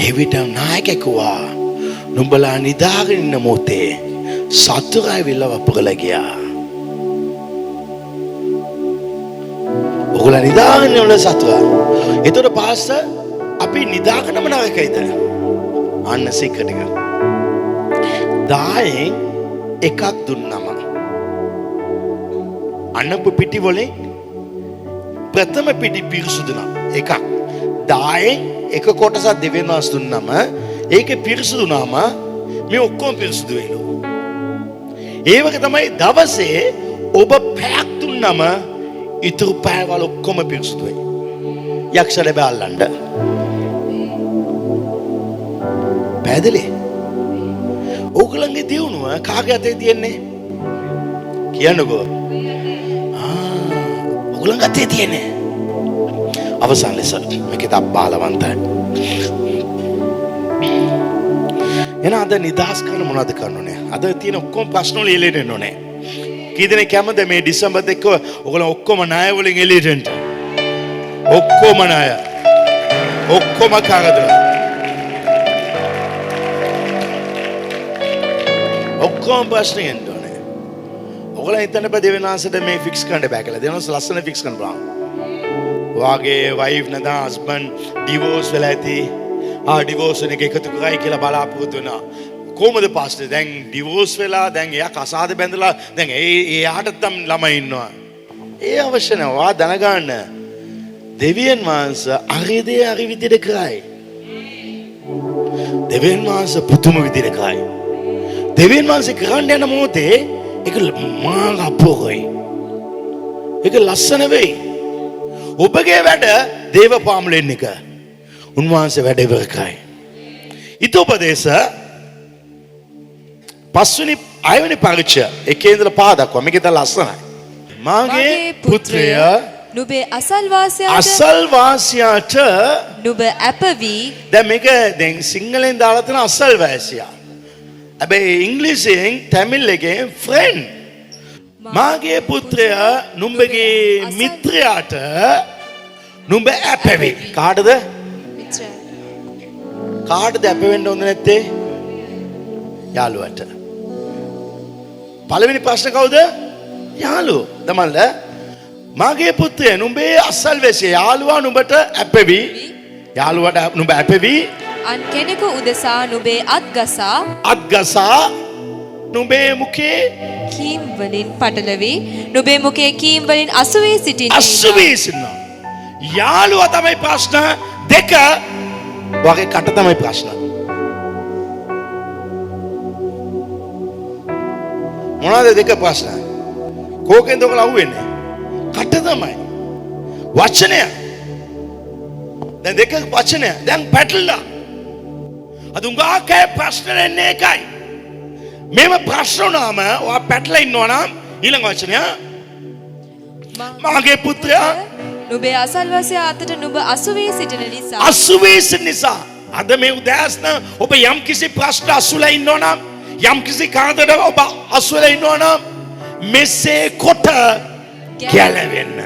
A: ඒ විට නායකයා කිව්වා නුඹලා නිදාගෙන ඉන්න මොහොතේ සතුරා ඇවිල්ලා වපුරලා ගියා. ඔගොල්ලෝ නිදාගෙන ඉන්න සතුරා. ඒතර පාස්ටර් අපි නිදාගෙනම නරකයිද? අන්න සීක්‍රට් එක. 10න් එකක් දුන්නම අනපු පිටි වලින් ප්‍රථම පිටි පිරිසුදු නම් එකක් 10න් එක කොටසක් දෙවියන් වහන්සේ දුන්නම ඒකේ පිරිසුදු වුණාම මේ ඔක්කොම පිරිසුදු වෙලු. ඒ වගේ තමයි දවසේ ඔබ පැයක් දුන්නම ඉතුරු පැයවල ඔක්කොම පිරිසුදු වෙයි. යක්ෂ ලැබ අල්ලන්න. පැහැදිලි? ඕගලන්ගේ දියුණුව කාගේ අතේ තියෙන්නේ? කියන්නකෝ. ඕගලන්ගේ අතේ තියෙන්නේ. අවසන් ලෙස මේක තබ්බාලවන්තයි. එන අද නිදහස් කරන මොනවද කරන්න ඕනේ? අද තියෙන ඔක්කොම ප්‍රශ්න වල එළියට එන්න ඕනේ. කී දෙනෙක් කැමද මේ ඩිසැම්බර් 2 ඔයගොල්ලෝ ඔක්කොම ණය වලින් එළියට එන්න? ඔක්කොම ණය. ඔක්කොම කරදර. ඔක්කොම ප්‍රශ්න එන්න ඕනේ. ඔයගොල්ලෝ හිතන්න බෑ දෙවියන්වහන්සේට මේ ෆික්ස් කරන්න බෑ කියලා. දෙවියන්වහන්සේ ලස්සන ෆික්ස් කරන්න බලන්න. වාගේ වයිෆ් නැදා හස්බන්ඩ් ඩිවෝස් වෙලා ඇති. ඩිවෝස් එක එකතු කරයි කියලා බලාපොරොත්තු වෙනවා. කොහොමද පාස්ටර් දැන් ඩිවෝස් වෙලා දැන් එයා කසාද බැඳලා දැන් එයාට තම ළමයි ඉන්නවා. ඒ අවශ්‍ය නැහැ. වා දැනගන්න. දෙවියන් වහන්සේ අරිදේ අරි විදිහට කරයි. දෙවියන් වහන්සේ පුදුම විදිහට කරයි. දෙවියන් වහන්සේ කරන්න යන මොහොතේ ඒක මාංග අපෝයි. ඒක ලස්සන වෙයි. ඔබගේ වැඩ දේව පාමුලෙන් එක. උන්වහන්සේ වැඩ ඉවර කරයි. ඊතෝපදේශ පස්වෙනි අයවෙනි පරිච්ඡය එකේ ඉඳලා පහ දක්වා මේක ඉතින් ලස්සනයි. මාගේ පුත්‍රය
B: නුඹේ අසල්වාසයාට නුඹ අපවි. දැන්
A: මේක දැන් සිංහලෙන් දාලා තියෙන අසල්වාසියා. හැබැයි ඉංග්‍රීසියෙන් තමිල් එකෙන් ෆ්‍රෙන්ඩ්. මාගේ පුත්‍රය නුඹගේ මිත්‍රයාට නුඹ අපවි. කාටද? කාටද අප වෙන්න හොඳ නැත්තේ? යාළුවට. පළවෙනි ප්‍රශ්න කවුද? යාළුවෝ. තමන්ල මාගේ පුත්‍රය නුඹේ අසල්වැසිය යාළුවා නුඹට අපවි. යාළුවට නුඹ අපවි.
B: අන් කෙනෙකු උදෙසා නුඹේ
A: අත්ගසා නුඹේ මුඛේ
B: කීම් වලින් පටලවි. නුඹේ මුඛේ කීම් වලින් අසුවී සිටිනවා.
A: යාළුවා තමයි ප්‍රශ්න දෙක. වගේ කට තමයි ප්‍රශ්න. මොනවාද දෙක ප්‍රශ්න? කෝකෙන්ද ඔයගොල්ලෝ අහුවෙන්නේ? කට තමයි. වචනය. දැන් දෙක වචනය. දැන් පැටලලා. අද උංගාකේ ප්‍රශ්න එන්නේ එකයි. මේව ප්‍රශ්න උනාම ඔයා පැටලලා ඉන්නවා නම් ඊළඟ වචනය මාගේ පුත්‍රයා
B: නුඹේ අසල්වාසයා අතට නුඹ අසුවී සිටින නිසා.
A: අද මේ උදෑසන ඔබ යම් කිසි ප්‍රශ්න අසුලා ඉන්නවා නම් යම් කිසි කාන්දරක ඔබ අසු වෙලා ඉන්නවා නම් මෙසේ කොට ගැලවෙන්න.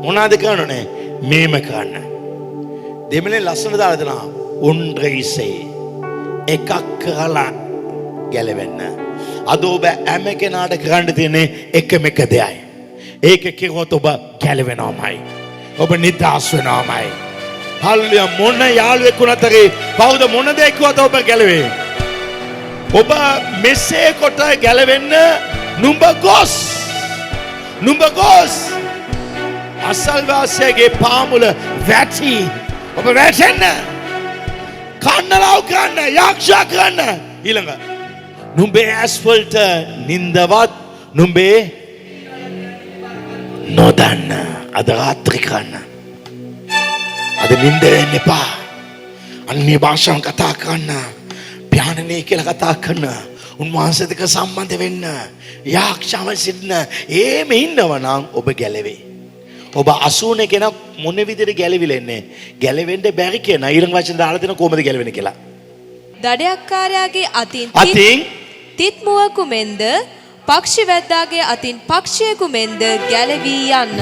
A: මොනවාද කරන්නේ? මේම කරන්න. දෙමළේ ලස්සන දාලා දෙනවා. උන්රයිසේ එකක් කරලා ගැලවෙන්න. අද ඔබ හැම කෙනාට කරන්න තියෙන්නේ එකම එක දෙයයි. ඒක කිව්වොත් ඔබ ගැලවෙනවමයි. ඔබ නිදහස් වෙනවමයි. හල්ලුයා මොන යාළුවෙක් වුණත් කවුද මොන දෙයක් කිව්වද ඔබ ගැලවේ. ඔබ මෙසේ කොට ගැලවෙන්න නුඹ ගොස් අසල්වාසියාගේ පාමුල වැටි ඔබ වැටෙන්න. කන්නලව් කරන්න, යක්ෂා කරන්න. ඊළඟ නුඹේ ඇස්වලට නින්දවත් නුඹේ නොදන්න. අද රාත්‍රී කරන්න. අද නින්ද වෙන්න එපා. අන්‍ය භාෂාවන් කතා කරන්න. ප්‍යානනේ කියලා කතා කරන්න. උන්වහන්සේත් එක්ක සම්බන්ධ වෙන්න. යක්ෂාව සිටින එහෙම ඉන්නවනම් ඔබ ගැලවේ. ඔබ 80 කෙනෙක් මොන විදිහට ගැලවිලා ඉන්නේ? ගැලවෙන්න බැරි කෙනා ඊළඟ වචන දාලා දෙන කොහොමද ගැලවෙන්නේ කියලා.
B: දඩයක්කාරයාගේ අතින් තිත් මුවකු මෙන්ද පක්ෂිවැද්දාගේ අතින් පක්ෂියෙකු මෙන්ද ගැලවී යන්න.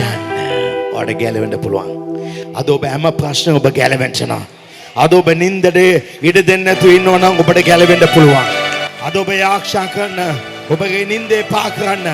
A: ඔයාලට ගැලවෙන්න පුළුවන්. අද ඔබ හැම ප්‍රශ්නෙම ඔබ ගැලවෙන්නවා. අද ඔබ නින්දට ඉඩ දෙන්නේ නැතුව ඉන්නවා නම් ඔබට ගැලවෙන්න පුළුවන්. අද ඔබ ආක්ෂා කරන ඔබගේ නින්දේ පා කරන්න.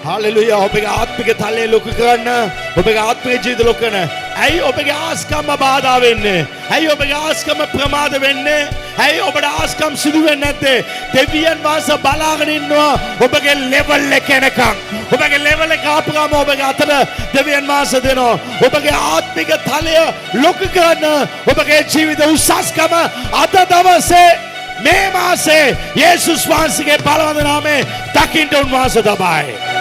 A: හාලෙලූයා. ඔබගේ ආත්මික තලයේ ලොකු කරන්න. ඔබගේ ආත්මික ජීවිත ලොකු කරන්න. ඇයි ඔබගේ ආස්කම් බාධා වෙන්නේ? ඇයි ඔබගේ ආස්කම් ප්‍රමාද වෙන්නේ? ඇයි ඔබට ආස්කම් සිදු වෙන්නේ නැත්තේ? දෙවියන් වහන්සේ බලාගෙන ඉන්නවා ඔබගේ ලෙවල් එක එනකම්. ඔබගේ ලෙවල් එක ආපුවම ඔබගේ අතට දෙවියන් වහන්සේ දෙනවා. ඔබගේ ආත්මික තලය ලොකු කරන්න. ඔබගේ ජීවිත උසස්කම අද දවසේ මේ මාසේ යේසුස් වහන්සේගේ බලවන්ත නාමයෙන් දකින්න උන්වහන්සේ තමයි.